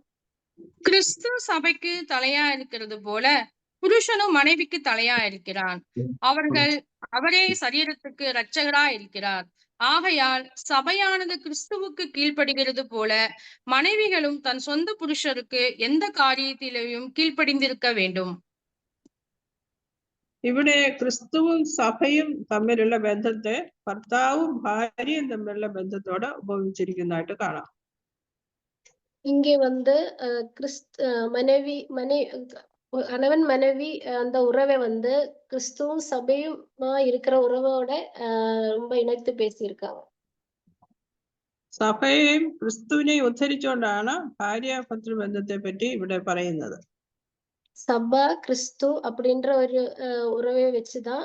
கிறிஸ்து சபைக்கு தலையா இருக்கிறது போல புருஷனும் மனைவிக்கு தலையா இருக்கிறான். அவரே சரீரத்துக்கு இரட்சகரா இருக்கிறார். ஆகையால் சபையானது கிறிஸ்துவுக்கு கீழ்ப்படுகிறது போல மனைவிகளும் தன் சொந்த புருஷருக்கு எந்த காரியத்திலையும் கீழ்ப்படிந்திருக்க வேண்டும். ഇവിടെ ക്രിസ്തുവും സഭയും തമ്മിലുള്ള ബന്ധത്തെ ഭർത്താവും ഭാര്യയും തമ്മിലുള്ള ബന്ധത്തോടെ ഉപയോഗിച്ചിരിക്കുന്നതായിട്ട് കാണാം. இங்கே கணவன் மனைவி அந்த உறவை கிறிஸ்துவும் சபையுமா இருக்கிற உறவோட ரொம்ப இணைத்து பேசியிருக்காங்க. സഭയെയും ക്രിസ്തുവിനെയും ഉദ്ധരിച്ചുകൊണ്ടാണ് ഭാര്യ ഭർത്തൃ ബന്ധത്തെ പറ്റി ഇവിടെ പറയുന്നത്. சபா கிறிஸ்து அப்படின்ற ஒரு உறவை வச்சுதான்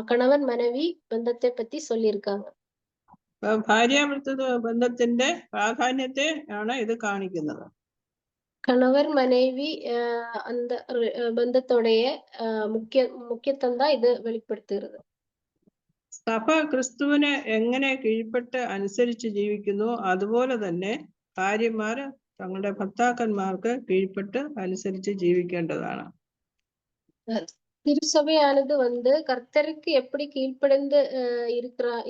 கணவன் மனைவி பந்தத்தை பத்தி சொல்லியிருக்காங்க. ഭാര്യ ഭർത്തൃ ബന്ധത്തിന്റെ പ്രാധാന്യത്തെ ആണ് ഇത് കാണിക്കുന്നത്. கணவர் மனைவி அந்த பந்தத்தோடைய முக்கியத்துவம் தான் ഇത് വെളിപ്പെടുത്തുന്നത്. സഭ ക്രിസ്തുവിനെ എങ്ങനെ കീഴ്പ്പെട്ട് അനുസരിച്ച് ജീവിക്കുന്നു അതുപോലെ തന്നെ ഭാര്യമാര് തങ്ങളുടെ ഭർത്താക്കന്മാർക്ക് കീഴ്പ്പെട്ട് അനുസരിച്ച് ജീവിക്കേണ്ടതാണ്. திருச்சபையானது கர்த்தருக்கு எப்படி கீழ்ப்படிந்து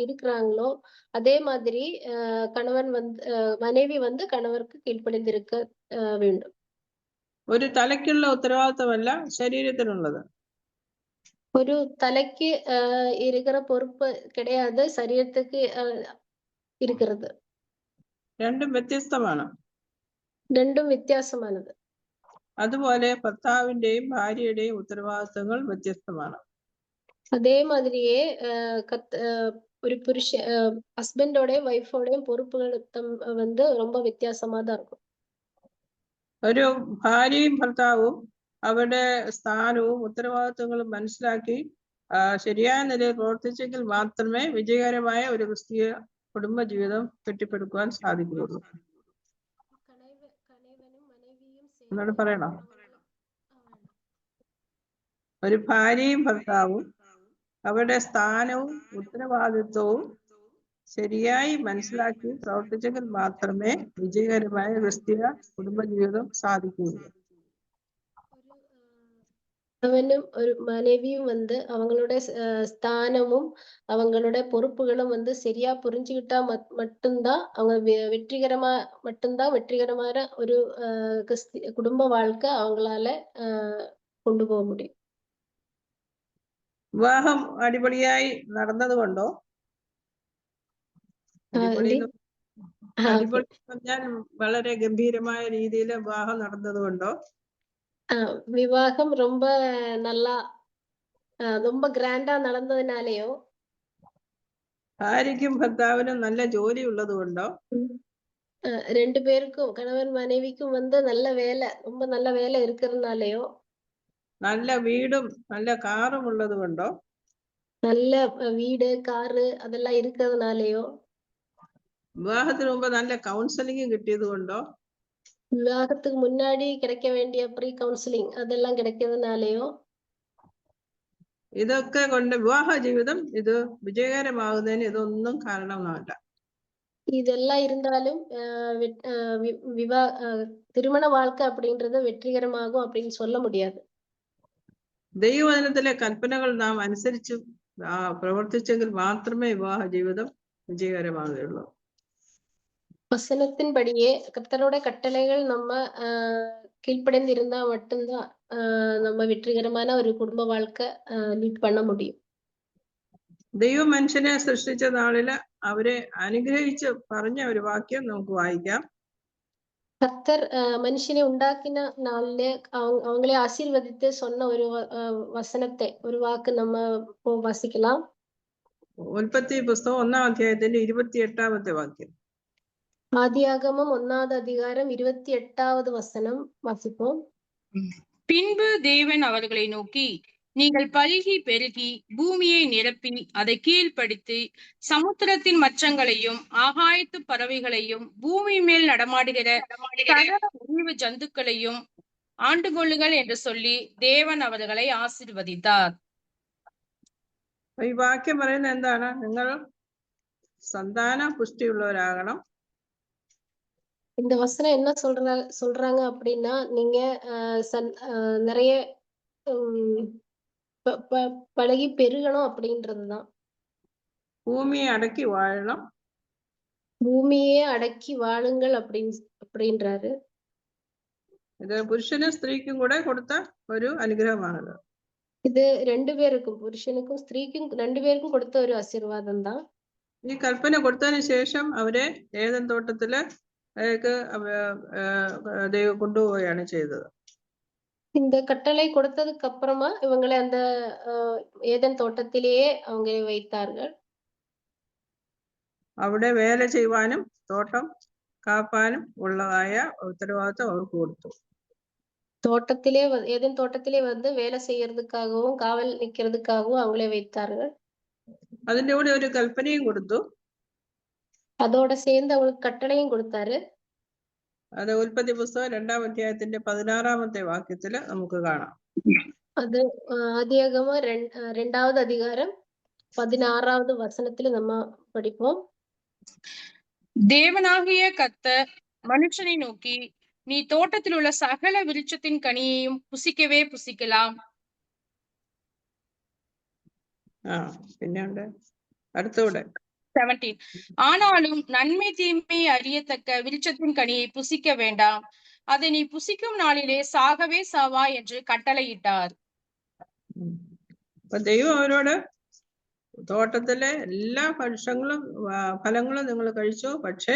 இருக்கிறாங்களோ அதே மாதிரி கணவன் மனைவி கணவருக்கு கீழ்ப்படிந்து இருக்க வேண்டும். ഒരു തലയ്ക്കുള്ള ഉത്തരവാദിത്തമല്ല ശരീരത്തിനുള്ളത്. ஒரு தலைக்கு இருக்கிற பொறுப்பு கிடையாது, சரீரத்துக்கு இருக்கிறது. രണ്ടും വ്യത്യസ്തമാണ്. രണ്ടും വ്യത്യാസമാണത്. അതുപോലെ ഭർത്താവിന്റെയും ഭാര്യയുടെയും ഉത്തരവാദിത്തങ്ങൾ വ്യത്യസ്തമാണ്. அதே மாதிரியே ஒரு ஹஸ்பண்டோடையும் ஒய்ஃபோடையும் பொறுப்புகள் ரொம்ப வித்தியாசமா தான் இருக்கும். ഒരു ഭാര്യയും ഭർത്താവും അവരുടെ സ്ഥാനവും ഉത്തരവാദിത്തങ്ങളും മനസ്സിലാക്കി ശരിയായ നിലയിൽ പ്രവർത്തിച്ചെങ്കിൽ മാത്രമേ വിജയകരമായ ഒരു ക്രിസ്തീയ കുടുംബ ജീവിതം കെട്ടിപ്പടുക്കുവാൻ സാധിക്കുകയുള്ളൂ. എന്നോട് പറയണം. ഒരു ഭാര്യയും ഭർത്താവും അവരുടെ സ്ഥാനവും ഉത്തരവാദിത്വവും ശരിയായി മനസ്സിലാക്കി പ്രവർത്തിച്ചെങ്കിൽ മാത്രമേ വിജയകരമായ ക്രിസ്തീയ കുടുംബജീവിതം സാധിക്കുകയുള്ളൂ. அவனும் ஒரு மனைவியும் அவங்களுடைய ஸ்தானமும் அவங்களுடைய பொறுப்புகளும் சரியா புரிஞ்சுக்கிட்டா மட்டும்தான் அவங்க வெற்றிகரமான ஒரு குடும்ப வாழ்க்கை அவங்களால கொண்டு போக முடியும். വിവാഹം അടിപൊളിയായി നടന്നതുകൊണ്ടോ, അടിപൊളി പറഞ്ഞാൽ വളരെ ഗംഭീരമായ രീതിയിൽ വിവാഹം നടന്നതുകൊണ്ടോ, விவாகம் ரொம்ப நல்லா ரொம்ப கிராண்டா நடந்ததுனாலயோ, ഭാര്യയ്ക്കും ഭർത്താവിനും നല്ല ജോലി ഉള്ളത് കൊണ്ടോ, ரெண்டு பேருக்கும் கணவன் மனைவிக்கும் நல்ல வேலை, ரொம்ப நல்ல வேலை இருக்கிறதுனாலயோ, നല്ല വീടും നല്ല കാറും ഉള്ളത് കൊണ്ടോ, நல்ல வீடு காரு அதெல்லாம் இருக்கிறதுனாலயோ, വിവാഹത്തിന് മുമ്പ് നല്ല കൗൺസിലിംഗ് കിട്ടിയത് കൊണ്ടോ விவாகத்துக்கு முன்னாடி கிடைக்க வேண்டிய ப்ரீ கவுன்சிலிங் அதெல்லாம் கிடைக்கிறதுனாலயோ ഇതൊക്കെ കൊണ്ട് വിവാഹ ജീവിതം ഇത് വിജയകരമാകുന്നതിന് ഇതൊന്നും കാരണമല്ല. இதெல்லாம் இருந்தாலும் திருமண வாழ்க்கை அப்படின்றது வெற்றிகரமாகும் அப்படின்னு சொல்ல முடியாது. ദൈവവചനത്തിലെ കൽപ്പനകൾ നാം അനുസരിച്ച് പ്രവർത്തിച്ചെങ്കിൽ മാത്രമേ വിവാഹ ജീവിതം വിജയകരമാകുകയുള്ളൂ. வசனத்தின்படியே கர்த்தரோட கட்டளைகள் நம்ம கீழ்ப்படைந்து இருந்தா மட்டும்தான் நம்ம வெற்றிகரமான ஒரு குடும்ப வாழ்க்கை லீட் பண்ண முடியும். ദൈവം മനുഷ്യനെ സൃഷ്ടിച്ച നാളില് അവരെ അനുഗ്രഹിച്ച് പറഞ്ഞ ഒരു വാക്യം നമുക്ക് വായിക്കാം. கர்த்தர் மனுஷனை உண்டாக்கின நாளிலே அவங்களே ஆசீர்வதித்து சொன்ன ஒரு வசனத்தை ஒரு வாக்கு நம்ம வாசிக்கலாம். ഉൽപ്പത്തി പുസ്തകം 1-ാം അധ്യായത്തിന്റെ 28ാമത്തെ വാക്യം. ஆதியாகமம் 1வது அதிகாரம் 28வது வசனம் வாசிப்போம். பின்பு தேவன் அவர்களை நோக்கி, நீங்கள் பல்கி பெருகி பூமியை நிரப்பி அதை கீழ்ப்படுத்தி சமுத்திரத்தின் மச்சங்களையும் ஆகாயத்து பறவைகளையும் பூமி மேல் நடமாடுகிற சகல ஜந்துக்களையும் ஆண்டு கொள்ளுங்கள் என்று சொல்லி தேவன் அவர்களை ஆசீர்வதித்தார். ഈ വാക്യം പറയുന്നത് എന്താണ്? നിങ്ങൾ സന്താന പുഷ്ടിയുള്ളവരാകണം. இந்த வசனம் என்ன சொல்றாங்க அப்படின்னா, நீங்க நிறைய பழகி பெருகணும் அப்படின்றதுதான். பூமியை அடக்கி வாழணும். பூமியே அடக்கி வாழுங்கள் அப்படின்றாரு. ഇത് പുരുഷനും സ്ത്രീക്കും കൂടെ കൊടുത്ത ഒരു അനുഗ്രഹമാണത്. ഇത് രണ്ടുപേർക്കും പുരുഷനുക്കും സ്ത്രീക്കും രണ്ടുപേർക്കും കൊടുത്ത ഒരു ആശീർവാദം தான். ഈ കൽപ്പന കൊടുത്തതിന് ശേഷം അവരെ ഏദൻ തോട്ടത്തില് ദൈവം കൊണ്ടുപോവുകയാണ് ചെയ്തത്. இந்த கட்டளை கொடுத்ததுக்கு அப்புறமா இவங்களை அந்த ஏதன் தோட்டத்திலேயே அவங்க வைத்தார்கள். അവിടെ വേല ചെയ്യുവാനും തോട്ടം കാപ്പാനും ഉള്ളതായ ഉത്തരവാദിത്വം അവർക്ക് കൊടുത്തു. தோட்டத்திலே ஏதன் தோட்டத்திலே வந்து வேலை செய்யறதுக்காகவும் காவல் நிக்கிறதுக்காகவும் அவங்களே வைத்தார்கள். അതിന്റെ കൂടെ ഒരു കൽപ്പനയും കൊടുത്തു. அதோட சேர்ந்து அவங்களுக்கு கட்டளையும் கொடுத்தாரு. അത് ഉൽപ്പത്തി പുസ്തകം 2-ാം അധ്യായത്തിന്റെ 16ാമത്തെ വാക്യത്തില് നമുക്ക് കാണാം. அது ஆதியாகமம் 2வது அதிகாரம் 16வது வசனத்துல நம்ம படிப்போம். தேவனாகிய கர்த்தர் மனுஷனை நோக்கி, நீ தோட்டத்தில் உள்ள சகல விருட்சத்தின் கனியையும் புசிக்கவே புசிக்கலாம். പിന്നെയുണ്ട് അടുത്തൂടെ 17. ஆனாலும் நன்மை தீமை அறியத்தக்க விருட்சத்தின் கனியை புசிக்க வேண்டாம், அதை நீ புசிக்கும் நாளிலே சாகவே சாவா என்று கட்டளையிட்டார். ദൈവം അവരോട് തോട്ടത്തിലെ എല്ലാ ഫലങ്ങളും നിങ്ങൾ കഴിച്ചു, പക്ഷെ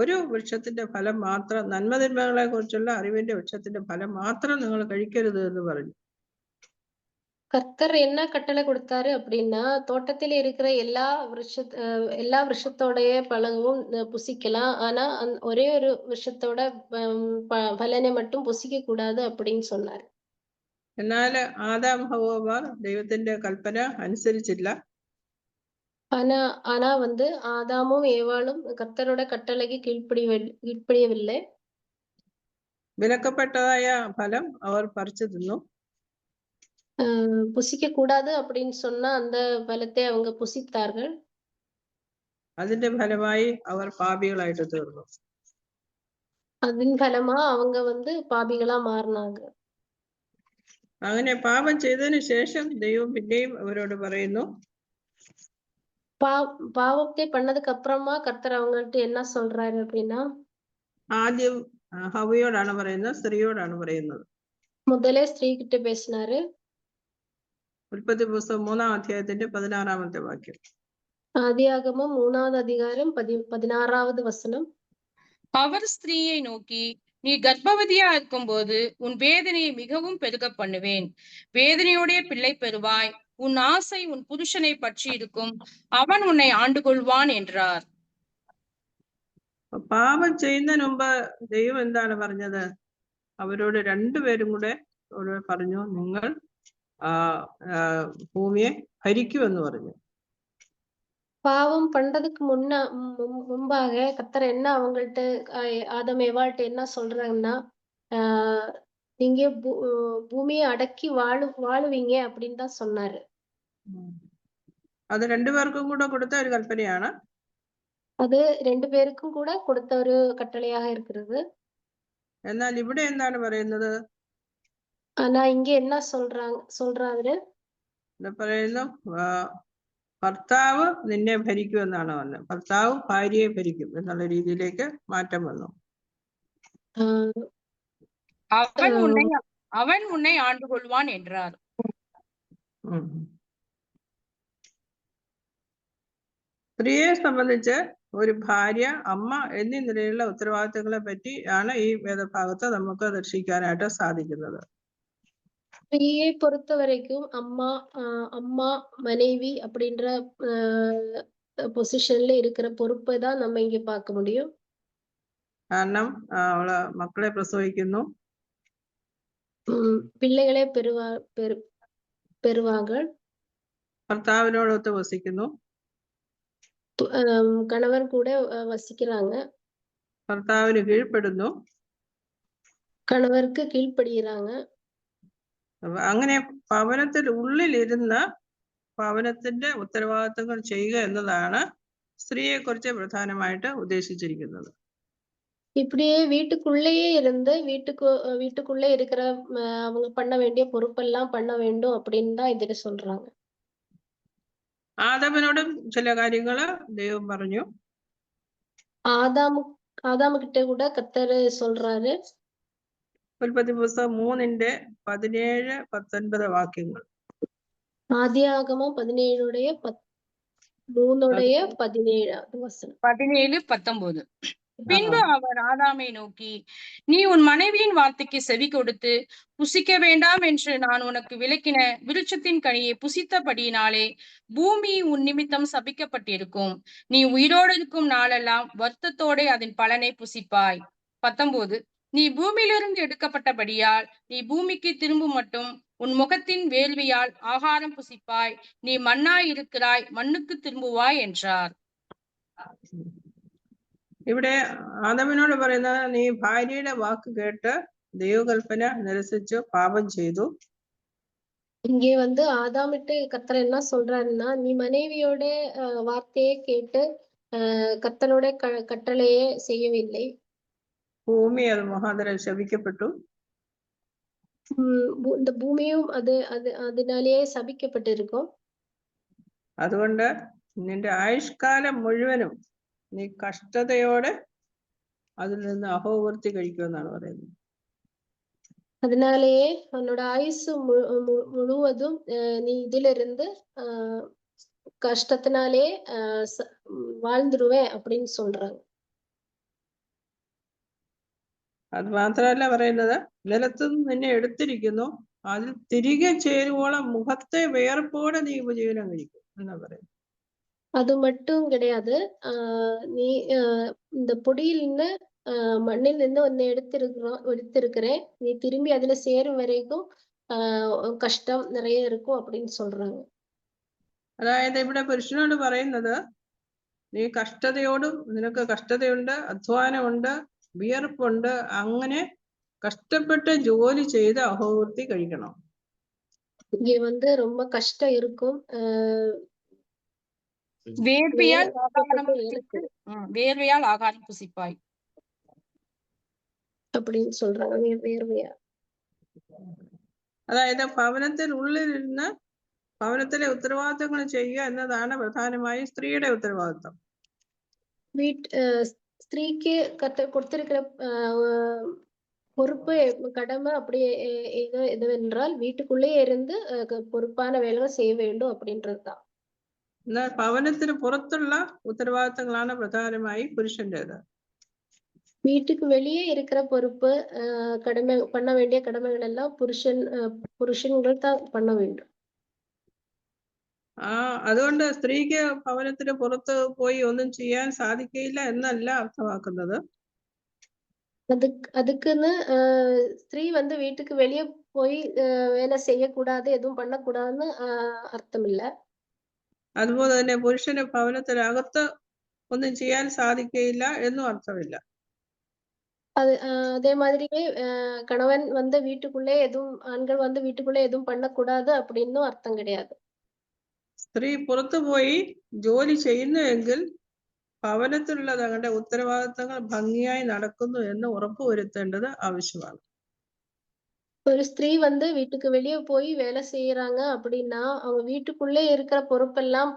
ഒരു വൃക്ഷത്തിന്റെ ഫലം മാത്രം, നന്മതിന്മകളെ കുറിച്ചുള്ള അറിവിന്റെ വൃക്ഷത്തിന്റെ ഫലം മാത്രം നിങ്ങൾ കഴിക്കരുത് എന്ന് പറഞ്ഞു. கர்த்தர் என்ன கட்டளை கொடுத்தாரு அப்படின்னா, தோட்டத்தில் இருக்கிற எல்லா விருஷத்தோடைய பழமும் புசிக்கலாம், ஆனா ஒரே ஒரு விருஷத்தோட பலனை மட்டும் புசிக்க கூடாது அப்படின்னு சொன்னாரு. എന്നാല് ആദാം ഹവ്വമാർ ദൈവത്തിന്റെ കൽപ്പന അനുസരിച്ചില്ല. ஆனா வந்து ஆதாமும் ஏவாளும் கர்த்தரோட கட்டளைக்கு கீழ்ப்படியவில்லை. വിലക്കപ്പെട്ടതായ ഫലം അവർ പറിച്ചു തിന്നു. புசிக்க கூடாது அப்படின்னு சொன்னா அந்த பலத்தை அவங்க புசித்தார்கள். അതിന്റെ ഫലമായി അവർ പാപികളായിട്ട് തീർന്നു. അതിൻ ഫലമാ அவங்க வந்து பாபிகளா மாறினாங்க. അങ്ങനെ പാപം ചെയ്തതിനു ശേഷം ദൈവം പിന്നെയും അവരോട് പറയുന്നു, பாவத்தை பண்ணதுக்கு அப்புறமா கர்த்தர் அவங்கள்ட்ட என்ன சொல்றாரு அப்படின்னா, ആദ്യം ഹവ്വയോടാണ് പറയുന്നത്, സ്ത്രീയോടാണ് പറയുന്നത്. முதலே ஸ்திரீ கிட்ட பேசினாரு. ഉൽപ്പത്തി പുസ്തകം 3-ാം അധ്യായത്തിന്റെ 16ാമത്തെ വാക്യം. ஆதியாகமம் 3வது அதிகாரம் 16வது வசனம். அவர் ஸ்திரீயை நோக்கி, நீ கர்ப்பவதியா இருக்கும்போது உன் வேதனையை மிகவும் பெருக பண்ணுவேன், வேதனையோடைய பிள்ளை பெறுவாய், உன் ஆசை உன் புருஷனை பற்றி இருக்கும், அவன் உன்னை ஆண்டு கொள்வான் என்றார். പാപം ചെയ്യുന്നതിന് മുമ്പ് ദൈവം എന്താണ് പറഞ്ഞത്? അവരോട് രണ്ടുപേരും കൂടെ പറഞ്ഞു, നിങ്ങൾ ഭൂമിയെ ഭരിക്കുമെന്ന് പറഞ്ഞു. பாவம் பண்றதுக்கு முன்பாக கர்த்தர் என்ன அவங்கள்ட்ட ஆதம் ஏவாள்ட்ட என்ன சொல்றாங்கன்னா, நீங்க பூமியை அடக்கி வாழுவீங்க அப்படின்னு தான் சொன்னாரு. അത് രണ്ടുപേർക്കും കൂടെ കൊടുത്ത ഒരു കൽപ്പനയാണ്. அது 2 പേർക്കും കൂടെ കൊടുത്ത ഒരു കട്ടളயாக இருக்கிறது. എന്നാൽ ഇവിടെ എന്താണ് പറയുന്നത്? ஆனா இங்க என்ன சொல்றாரு? ഇവിടെ പറയുന്നു ഭർത്താവ് നിന്നെ ഭരിക്കും എന്നാണ് പറഞ്ഞത്. ഭർത്താവ് ഭാര്യയെ ഭരിക്കും എന്നുള്ള രീതിയിലേക്ക് മാറ്റം വന്നു. അവൻ ഉന്നെ ആണ്ടു കൊള്ളുവാൻ என்றார். സ്ത്രീയെ സംബന്ധിച്ച് ഒരു ഭാര്യ, അമ്മ എന്നീ നിലയിലുള്ള ഉത്തരവാദിത്തങ്ങളെ പറ്റി ആണ് ഈ വേദഭാഗത്ത് നമുക്ക് ദർശിക്കാനായിട്ട് സാധിക്കുന്നത്. ஸ்திரீயை பொறுத்த வரைக்கும் அம்மா மனைவி அப்படின்ற பொசிஷன்ல இருக்கிற பொறுப்பை தான் நம்ம இங்க பார்க்க முடியும். കാരണം അവള് മക്കളെ പ്രസവിക്കുന്നു, പിള്ളകളെ பெறுவார்கள், ഭർത്താവിനോടൊത്ത് വസിക്കുന്നു, கணவன் கூட வசிக்கிறாங்க, ഭർത്താവിന് കീഴ്പ്പെടുന്നു, கணவருக்கு கீழ்ப்படுகிறாங்க. അങ്ങനെ ഭവനത്തിൽ ഉള്ളിലിരുന്ന് ഭവനത്തിന്റെ ഉത്തരവാദിത്തങ്ങൾ ചെയ്യുക എന്നതാണ് സ്ത്രീയെ കുറിച്ച് പ്രധാനമായിട്ട് ഉദ്ദേശിച്ചിരിക്കുന്നത്. இப்படியே வீட்டுக்குள்ளேயே இருந்து வீட்டுக்குள்ளே இருக்கிற அவங்க பண்ண வேண்டிய பொறுப்பெல்லாம் பண்ண வேண்டும் அப்படின்னு தான் ഇതില് சொல்றாங்க. ആദാമിനോടും ചില കാര്യങ്ങള് ദൈവം പറഞ്ഞു. ആദാമു கிட்ட கூட கர்த்தர் சொல்றாரு. ഉൽപ്പത്തി പുസ്തകം 3:17-19 വാക്യങ്ങൾ. ആദിയാഗമം 17:17. பின்பு அவர் ஆதாமை நோக்கி, நீ உன் மனைவியின் வார்த்தைக்கு செவி கொடுத்து புசிக்க வேண்டாம் என்று நான் உனக்கு விலக்கின விருட்சத்தின் கனியை புசித்தபடியினாலே பூமி உன் நிமித்தம் சபிக்கப்பட்டிருக்கும். நீ உயிரோடு இருக்கும் நாளெல்லாம் வருத்தத்தோட அதன் பலனை புசிப்பாய். 19. நீ பூமியிலிருந்து எடுக்கப்பட்டபடியால் நீ பூமிக்கு திரும்பும் மட்டும் உன் முகத்தின் வேள்வியால் ஆகாரம் புசிப்பாய். நீ மண்ணாய் இருக்கிறாய், மண்ணுக்கு திரும்புவாய் என்றார். ഇവിടെ ആദാമിനോട് പറയുന്നത്, നീ ഭാര്യയുടെ വാക്ക് കേട്ട് ദൈവകൽപ്പന നിരസിച്ചു പാപം ചെയ്തു. இங்கே ஆதாமிட்டு கர்த்தர் என்ன சொல்றாருன்னா, நீ மனைவியோட வார்த்தையை கேட்டு கர்த்தரோட கட்டளையே செய்யவில்லை. ഭൂമി അത് മുഖാന്തരം ശപിക്കപ്പെട്ടു. இந்த பூமியும் അതിനാലേ ശപിക്കപ്പെട്ടിരിക്കും. അതുകൊണ്ട് നിന്റെ ആയുഷ്കാലം മുഴുവനും നീ കഷ്ടതയോടെ അതിൽ നിന്ന് അഹോവൃത്തി കഴിക്കുമെന്നാണ് പറയുന്നത്. அதனாலேயே உன்னோட ஆயுசு முழுவதும் நீ இதிலிருந்து கஷ்டத்தினாலே வாழ்ந்துருவேன் அப்படின்னு சொல்றாங்க. അത് മാത്രമല്ല പറയുന്നത്, നിലത്തുനിന്ന് നിന്നെ എടുത്തിരിക്കുന്നു, അതിൽ തിരികെ ചേരുവോളം മുഖത്തെ വിയർപ്പോടെ നീ ഉപജീവനം കഴിക്കും എന്നാ പറയുന്നത്. அது மட்டும் கிடையாது, நீ இந்த பொடியில் நின்று மண்ணில் நின்று ஒன்னு எடுத்திருக்கிறேன், நீ திரும்பி அதுல சேரும் வரைக்கும் കഷ്ടം நிறைய இருக்கும் அப்படின்னு சொல்றாங்க. അതായത് ഇവിടെ പുരുഷനോട് പറയുന്നത്, നീ കഷ്ടതയോടും, നിനക്ക് കഷ്ടതയുണ്ട്, അധ്വാനമുണ്ട്, വിയർപ്പുണ്ട്, അങ്ങനെ കഷ്ടപ്പെട്ട് ജോലി ചെയ്ത് അഹോവൃത്തി കഴിക്കണം. இங்க ரொம்ப கஷ்டம் இருக்கும், வேர்வையால் ஆகாரம் புசிப்பாய் அப்படின்னு சொல்றாங்க. വേർവയാ, അതായത് ഭവനത്തിൽ ഉള്ളിലിരുന്ന് ഭവനത്തിലെ ഉത്തരവാദിത്തങ്ങൾ ചെയ്യുക എന്നതാണ് പ്രധാനമായും സ്ത്രീയുടെ ഉത്തരവാദിത്തം. സ്ത്രീക്ക് കൊടുത്തിരിക്കുന്ന பொறுப்பு கடமை அப்படி எதுவென்றால் வீட்டுக்குள்ளே இருந்து பொறுப்பான வேலைகள் செய்ய வேண்டும் அப்படின்றதுதான். എന്നാൽ ഭവനത്തിന് പുറത്തുള്ള ഉത്തരവാദിത്തങ്ങളാണ് പ്രധാനമായി പുരുഷന്റേത്. வீட்டுக்கு வெளியே இருக்கிற பொறுப்பு கடமை பண்ண வேண்டிய கடமைகள் எல்லாம் புருஷன்கள் தான் பண்ண வேண்டும். അതുകൊണ്ട് സ്ത്രീക്ക് ഭവനത്തിന് പുറത്ത് പോയി ഒന്നും ചെയ്യാൻ സാധിക്കില്ല എന്നല്ല അർത്ഥമാക്കുന്നത്. அதுக்குன்னு ஸ்திரீ வீட்டுக்கு வெளியே போய் வேலை செய்யக்கூடாது, எதுவும் பண்ணக்கூடாதுன்னு அர்த்தம் இல்ல. അതുപോലെ തന്നെ പുരുഷന് ഭവനത്തിനകത്ത് ഒന്നും ചെയ്യാൻ സാധിക്കുകയില്ല എന്നും അർത്ഥമില്ല. அதே மாதிரியே கணவன் வந்து வீட்டுக்குள்ளே எதுவும் ஆண்கள் வந்து வீட்டுக்குள்ளே எதுவும் பண்ணக்கூடாது அப்படின்னும் அர்த்தம் கிடையாது. സ്ത്രീ പുറത്തു പോയി ജോലി ചെയ്യുന്നുവെങ്കിൽ ഭവനത്തിലുള്ള തങ്ങളുടെ ഉത്തരവാദിത്തങ്ങൾ ഭംഗിയായി നടക്കുന്നു എന്ന് ഉറപ്പുവരുത്തേണ്ടത് ആവശ്യമാണ്. ஒரு ஸ்திரீ வந்து வீட்டுக்கு வெளியே போய் வேலை செய்யறாங்க அப்படின்னா அவங்க வீட்டுக்குள்ளே இருக்கிற பொறுப்பெல்லாம்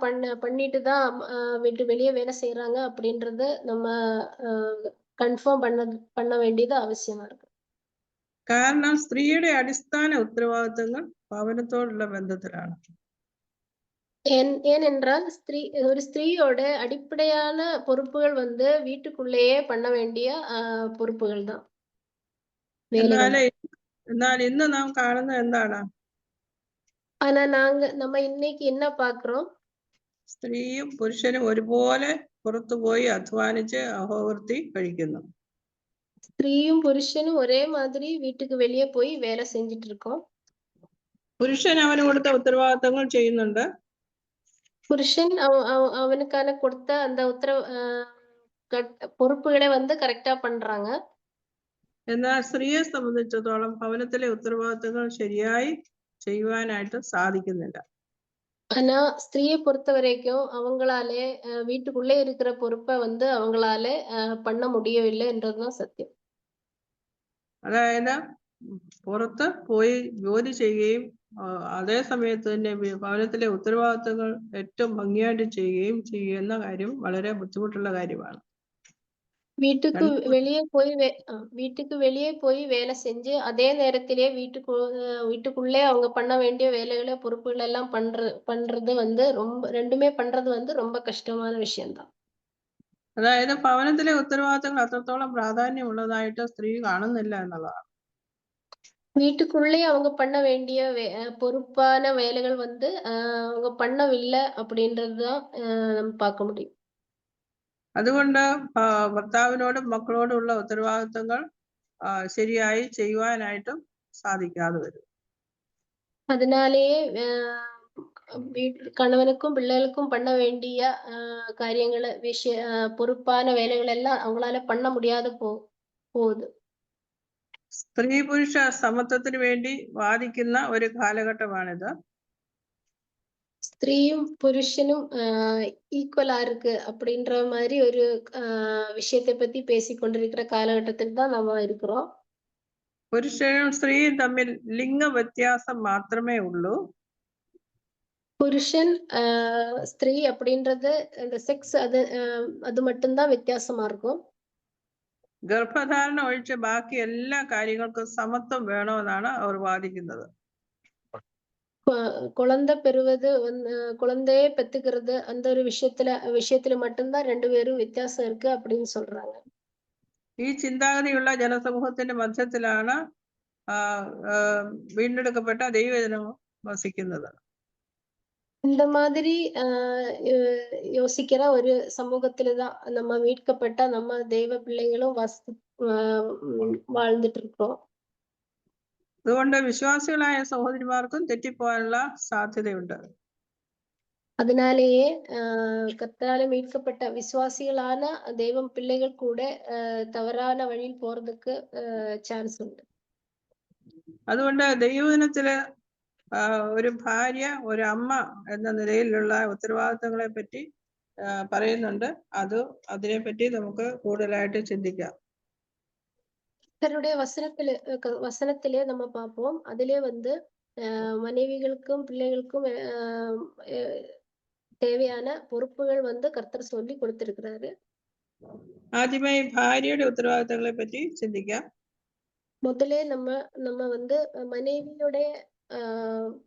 பண்ணிட்டு தான் வீட்டு வெளியே வேலை செய்யறாங்க அப்படின்றது நம்ம கன்ஃபார்ம் பண்ண வேண்டியது அவசியமா இருக்கு. കാരണം സ്ത്രീയുടെ അടിസ്ഥാന ഉത്തരവാദിത്തങ്ങൾ ഭവനത്തോടുള്ള ബന്ധത്തിലാണ്. ஏனென்றால் ஒரு ஸ்திரீயோட அடிப்படையான பொறுப்புகள் வந்து வீட்டுக்குள்ளேயே பண்ண வேண்டிய பொறுப்புகள் தான். എന്നാൽ ഇന്ന് നാം കാണുന്നത് എന്താണ്? ஆனா நம்ம இன்னைக்கு என்ன பாக்குறோம்? സ്ത്രീയും പുരുഷനും ഒരുപോലെ പുറത്തുപോയി അധ്വാനിച്ച് അഹോവൃത്തി കഴിക്കുന്നു. ஸ்திரீயும் புருஷனும் ஒரே மாதிரி வீட்டுக்கு வெளியே போய் வேலை செஞ்சுட்டு இருக்கோம். പുരുഷൻ അവന് കൊടുത്ത ഉത്തരവാദിത്തങ്ങൾ ചെയ്യുന്നുണ്ട്. புருஷன் அவனுக்கான கொடுத்த அந்த பொறுப்புகளை வந்து கரெக்டா பண்றாங்க. എന്നാൽ സ്ത്രീയെ സംബന്ധിച്ചിടത്തോളം ഭവനത്തിലെ ഉത്തരവാദിത്തങ്ങൾ ശരിയായി ചെയ്യുവാനായിട്ട് സാധിക്കുന്നില്ല. ஆனா ஸ்திரீயை பொறுத்த வரைக்கும் அவங்களாலே வீட்டுக்குள்ளே இருக்கிற பொறுப்பை வந்து அவங்களால பண்ண முடியவில்லை என்றதுதான் சத்தியம். അതായത് പുറത്ത് പോയി ജോലി ചെയ്യുകയും അതേ സമയത്ത് തന്നെ ഭവനത്തിലെ ഉത്തരവാദിത്തങ്ങൾ ഏറ്റവും ഭംഗിയായിട്ട് ചെയ്യുന്ന കാര്യം വളരെ ബുദ്ധിമുട്ടുള്ള കാര്യമാണ്. வீட்டுக்கு வெளியே போய் வேலை செஞ்சு அதே நேரத்திலே வீட்டுக்குள்ளே அவங்க பண்ண வேண்டிய வேலைகளை பொறுப்புகள் எல்லாம் பண்றது வந்து ரெண்டுமே பண்றது வந்து ரொம்ப கஷ்டமான விஷயம்தான். അതായത് ഭവനത്തിലെ ഉത്തരവാദിത്തങ്ങൾ അത്രത്തോളം പ്രാധാന്യമുള്ളതായിട്ട് സ്ത്രീ കാണുന്നില്ല എന്നുള്ളതാണ്. வீட்டுக்குள்ளே அவங்க பண்ண வேண்டிய பொறுப்பான வேலைகள் வந்து அவங்க பண்ணவில்லை அப்படின்றதுதான் நம்ம பார்க்க முடியும். അതുകൊണ്ട് ഭർത്താവിനോടും മക്കളോടുമുള്ള ഉത്തരവാദിത്തങ്ങൾ ശരിയായി ചെയ്യുവാനായിട്ടും സാധിക്കാതെ വരും. அதனாலேயே கணவனுக்கும் பிள்ளைகளுக்கும் பண்ண வேண்டிய காரியங்களை பொறுப்பான வேலைகள் எல்லாம் அவங்களால பண்ண முடியாத போகுது. സ്ത്രീ പുരുഷ സമത്വത്തിന് വേണ്ടി വാദിക്കുന്ന ഒരു കാലഘട്ടമാണിത്. ஸ்திரீயும் புருஷனும் ஈக்குவலா இருக்கு அப்படின்ற மாதிரி ஒரு விஷயத்தை பத்தி பேசிக்கொண்டிருக்கிற காலகட்டத்தில் தான் நம்ம இருக்கிறோம். പുരുഷനും സ്ത്രീയും തമ്മിൽ ലിംഗ വ്യത്യാസം മാത്രമേ ഉള്ളൂ. புருஷன் ஸ்திரீ அப்படின்றது அந்த செக்ஸ் அது மட்டும்தான் வித்தியாசமா இருக்கும். ഗർഭധാരണ ഒഴിച്ച് ബാക്കി എല്ലാ കാര്യങ്ങൾക്കും സമത്വം വേണമെന്നാണ് അവർ വാദിക്കുന്നത്. குழந்தை பெறுவது குழந்தையே பெத்துக்கிறது அந்த ஒரு விஷயத்துல மட்டும்தான் ரெண்டு பேரும் வித்தியாசம் இருக்கு அப்படின்னு சொல்றாங்க. ഈ ചിന്താഗതിയുള്ള ജനസമൂഹത്തിന്റെ മധ്യത്തിലാണ് വീണ്ടെടുക്കപ്പെട്ട ദൈവജനം വസിക്കുന്നത്. இந்த மாதிரி யோசிக்கிற ஒரு சமூகத்துலதான் நம்ம மீட்கப்பட்ட நம்ம தெய்வ பிள்ளைகளும் வாழ்ந்துட்டு இருக்கோம். അതുകൊണ്ട് വിശ്വാസികളായ സഹോദരിമാർക്കും തെറ്റിപ്പോകാനുള്ള സാധ്യതയുണ്ട്. அதனாலேயே கர்த்தரால மீட்கப்பட்ட விசுவாசிகளான தெய்வம் பிள்ளைகள் கூட தவறான வழியில் போறதுக்கு சான்ஸ் ഉണ്ട്. അതുകൊണ്ട് ദൈവദിനത്തില് ഒരു ഭാര്യ ഒരു അമ്മ എന്ന നിലയിലുള്ള ഉത്തരവാദിത്തങ്ങളെ പറ്റി പറയുന്നുണ്ട്. അതിനെപ്പറ്റി നമുക്ക് കൂടുതലായിട്ട് ചിന്തിക്കാം. கர்த்தருடைய வசனத்திலே நம்ம பார்ப்போம். அதிலே வந்து மனைவிகளுக்கும் பிள்ளைகளுக்கும் தேவையான பொறுப்புகள் வந்து கர்த்தர் சொல்லி கொடுத்திருக்கிறாரு. ആദ്യമായി ഭാര്യയുടെ ഉത്തരവാദിത്തങ്ങളെ പറ്റി ചിന്തിക്കാം. முதல்ல நம்ம வந்து மனைவியுடைய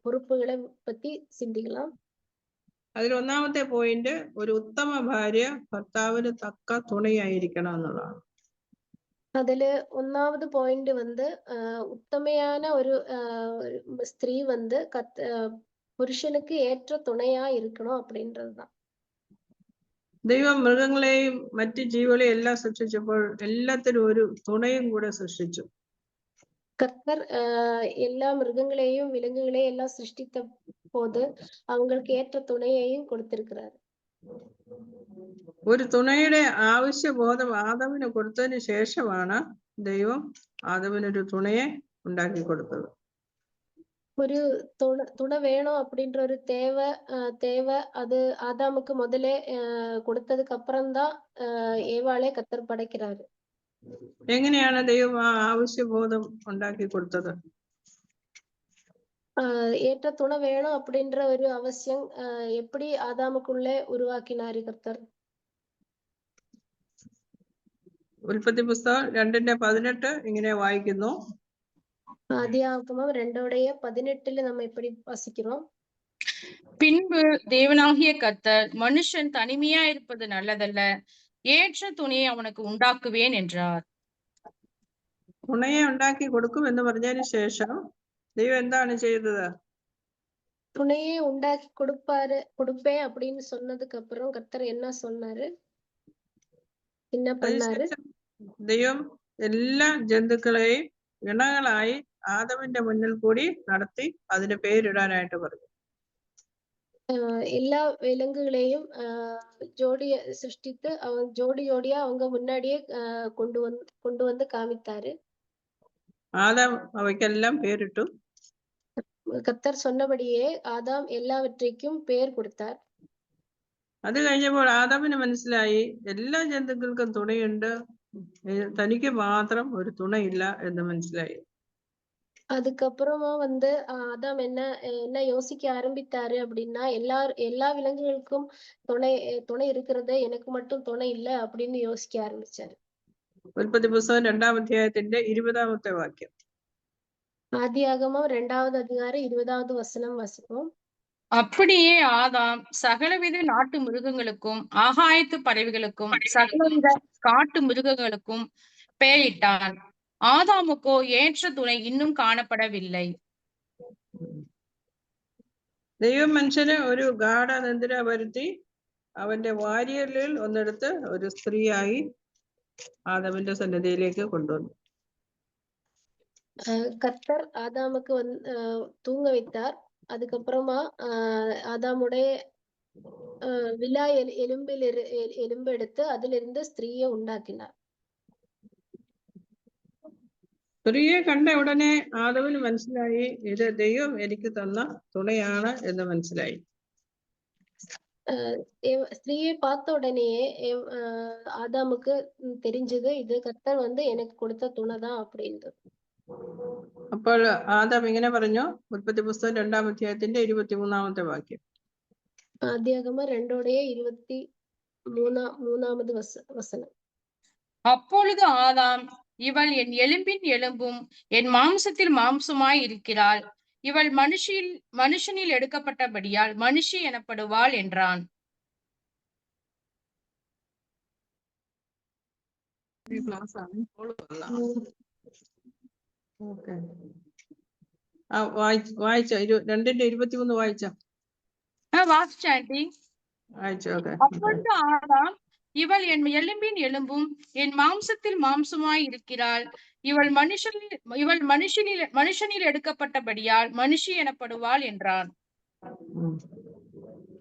பொறுப்புகளை பத்தி சிந்திக்கலாம். അതിൽ ഒന്നാമത്തെ പോയിന്റ് ഒരു ഉത്തമ ഭാര്യ ഭർത്താവിന് തക്ക തുണയായിരിക്കണം എന്നുള്ളതാണ്. അതില് ഒന്നാമത് പോയിന്റ് வந்து ഉത്തമയാന ഒരു സ്ത്രീ வந்து പുരുഷനുക്ക് ഏറ്റ തുണയാ இருக்கணும் அப்படின்றதுதான். ദൈവം മൃഗങ്ങളെയും മറ്റ് ജീവികളെയും എല്ലാം സൃഷ്ടിച്ചപ്പോൾ എല്ലാത്തിനും ഒരു തുണയും കൂടെ സൃഷ്ടിച്ചു. கர்த்தர் எல்லா மிருகங்களையும் விலங்குகளையும் எல்லாம் சிருஷ்டித்த போது அவங்களுக்கு ஏற்ற துணையையும் கொடுத்திருக்கிறார். ഒരു തുണയുടെ ആവശ്യബോധം ആദമിന് കൊടുത്തതിന് ശേഷമാണ് ദൈവം ആദമിനൊരു തുണയെ ഉണ്ടാക്കി കൊടുത്തത്. ஒரு துணை வேணும் அப்படின்ற ஒரு தேவை அது ஆதாமுக்கு முதலே கொடுத்ததுக்கு அப்புறம்தான் ஏவாளே கர்த்தர் படைக்கிறாரு. എങ്ങനെയാണ് ദൈവം ആ ആവശ്യബോധം ഉണ്ടാക്കി കൊടുത്തത്? ஏற்ற துணை வேணும் அப்படின்ற ஒரு அவசியம் எப்படி ஆதாமுக்குள்ளே உருவாக்கினாரு கர்த்தர்? ഉൽപ്പത്തി പുസ്തകം 2:18 ഇങ്ങനെ വായിക്കുന്നു. ஆதியாகமம் 2:18 நம்ம இப்படி வாசிக்கிறோம். பின்பு தேவனாகிய கர்த்தர் மனுஷன் தனிமையா இருப்பது நல்லதல்ல, ஏற்ற துணையை அவனுக்கு ഉണ്ടാക്കുവേൻ என்றார். തുണയെ ഉണ്ടാക്കി കൊടുക്കും എന്ന് പറഞ്ഞതിന് ശേഷം ദൈവം എന്താണ് ചെയ്തത്? துணையே உண்டாக்கி கொடுப்பேன் அப்படின்னு சொன்னதுக்கு அப்புறம் கர்த்தர் என்ன சொன்னாரு? என்ன பண்ணாரு? ദൈവം എല്ലാ ജന്തുക്കളെയും ഇണകളായി ആദമിന്റെ മുന്നിൽ കൂടി നടത്തി അതിന് പേരിടാനായിട്ട് പറഞ്ഞു. எல்லா விலங்குகளையும் ஜோடிய சிருஷ்டித்து ஜோடியா அவங்க முன்னாடியே கொண்டு வந்து காமித்தாரு. ആദാം അവയ്ക്കെല്ലാം പേരിട്ടു. கர்த்தர் சொன்னபடியே ஆதாம் எல்லாவற்றைக்கும் பேர் கொடுத்தார். അത് കഴിഞ്ഞപ്പോൾ ആദാമിന് മനസ്സിലായി എല്ലാ ജന്തുക്കൾക്കും തുണയുണ്ട്, തനിക്ക് മാത്രം ഒരു തുണയില്ല എന്ന് മനസ്സിലായി. அதுக்கப்புறமா வந்து ஆதாம் என்ன யோசிக்க ஆரம்பித்தாரு அப்படின்னா எல்லா விலங்குகளுக்கும் துணை இருக்கிறது, எனக்கு மட்டும் துணை இல்ல அப்படின்னு யோசிக்க ஆரம்பிச்சாரு. ഉൽപ്പത്തി പുസ്തകം 2-ാം അധ്യായത്തിന്റെ 20-ാമത്തെ വാക്യം. ஆதியாகமம் 2வது அதிகாரம் 20வது வசனம் வாசிப்போம். அப்படியே ஆதாம் சகலவித நாட்டு மிருகங்களுக்கும் ஆகாயத்து பறவைகளுக்கும் சகலவித காட்டு மிருகங்களுக்கும் பெயரிட்டான். ஆதாமுக்கோ ஏற்ற துணை இன்னுം കാണപ്പെടவில்லை. ദൈവം മനുഷ്യന് ഒരു ഗാഢനിദ്ര വരുത്തി അവന്റെ വാരിയലിൽ ഒന്നെടുത്ത് ഒരു സ്ത്രീയായി ആദമിന്റെ സന്നിധിയിലേക്ക് കൊണ്ടുവന്നു. கர்த்தர் ஆதாமுக்கு தூங்க வைத்தார். அதுக்கப்புறமா ஆதாமுடைய விலா எலும்பு எடுத்து அதிலிருந்து ஸ்திரீயை உண்டாக்கினார். സ്ത്രീയെ കണ്ട ഉടനെ ആദമിന് മനസ്സിലായി ഇത് ദൈവം എനിക്ക് തന്ന തുണയാണ് എന്ന് മനസ്സിലായി. ஸ்திரீயை பார்த்த உடனேயே ஆதாமுக்கு தெரிஞ்சது இது கர்த்தர் எனக்கு கொடுத்த துணைதான் அப்படின்றது. അപ്പോൾ ആദാം ഇങ്ങനെ പറഞ്ഞു. ഉൽപ്പത്തി പുസ്തകം 2-ാം അധ്യായത്തിന്റെ 23-ാമത്തെ വാക്യം. ஆதியாகமம் 2:23வது வசனம். அப்பொழுது ஆதாம், இவள் என் எலும்பின் எலும்பும் என் மாம்சத்தில் மாம்சமாய் இருக்கிறாள், இவள் மனுஷனில் எடுக்கப்பட்டபடியால் மனுஷி எனப்படுவாள் என்றான். വായിച്ചോ? 2:23 വായിച്ചോ? வாசிச்சாண்டி. அப்பொழுது ஆதாம், இவள் என் எலும்பின் எலும்பும் என் மாம்சத்தில் மாம்சமாய் இருக்கிறாள், இவள் மனுஷனில் எடுக்கப்பட்டபடியால் மனுஷி எனப்படுவாள் என்றான்.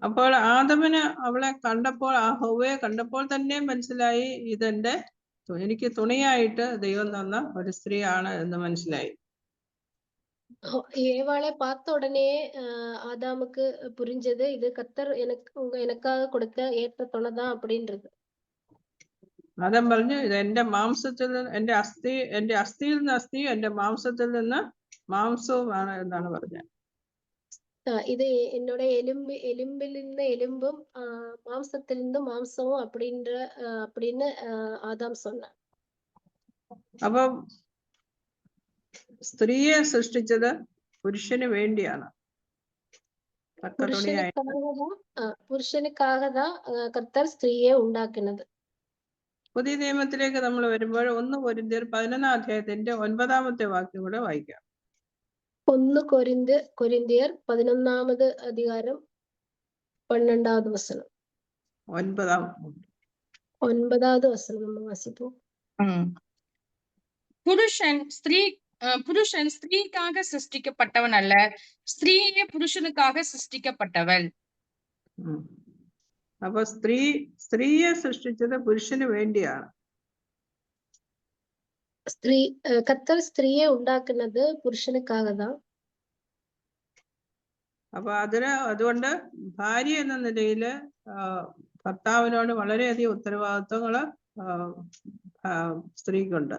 അപ്പോൾ ആദമിന് അവളെ കണ്ടപ്പോൾ, ആ ഹവ്വയെ കണ്ടപ്പോൾ തന്നെ മനസ്സിലായി ഇതെന്റെ എനിക്ക് തുണയായിട്ട് ദൈവം തന്ന ഒരു സ്ത്രീയാണ് എന്ന് മനസ്സിലായി. ஏவாளை பார்த்த உடனே ஆதாமுக்கு புரிஞ்சது இது கர்த்தர் எனக்காக கொடுத்த ஏற்ற துணைதான் அப்படின்றது. ആദാം പറഞ്ഞു ഇത് എന്റെ മാംസത്തിൽ എന്റെ അസ്ഥിയിൽ നിന്ന് അസ്ഥിയും എന്റെ മാംസത്തിൽ നിന്ന് മാംസവുമാണ് എന്നാണ് പറഞ്ഞത്. இது என்னோட எலும்பிலிருந்து எலும்பும் மாம்சத்திலிருந்து மாம்சமும் அப்படின்னு ஆதாம் சொன்னார். അപ്പം സ്ത്രീയെ സൃഷ്ടിച്ചത് പുരുഷന് വേണ്ടിയാണ്. പുരുഷനുക്കാக தான் கர்த்தர் ஸ்திரீயை உண்டாக்கினது. പുതിയ നിയമത്തിലേക്ക് നമ്മൾ വരുമ്പോൾ 1 കൊരിന്ത്യർ 11-ാം അധ്യായത്തിന്റെ 9-ാമത്തെ വാക്യം കൂടെ വായിക്കാം. 1 കൊരിന്ത്യർ 11-வது அதிகாரம் 12வது வசனம். 9வது வசனம் நம்ம வாசிப்போம். புருஷன் புருஷன் ஸ்திரீக்காக சிருஷ்டிக்கப்பட்டவன் அல்ல, ஸ்திரீயே புருஷனுக்காக சிருஷ்டிக்கப்பட்டவள். അപ്പൊ സ്ത്രീയെ സൃഷ്ടിച്ചത് പുരുഷന് വേണ്ടിയാണ്. கர்த்தர் ஸ்திரீயை உண்டாக்குனது புருஷனுக்காக தான். അപ്പൊ അതുകൊണ്ട് ഭാര്യ എന്ന നിലയില് ഭർത്താവിനോട് വളരെയധികം ഉത്തരവാദിത്വങ്ങള് സ്ത്രീക്കുണ്ട്.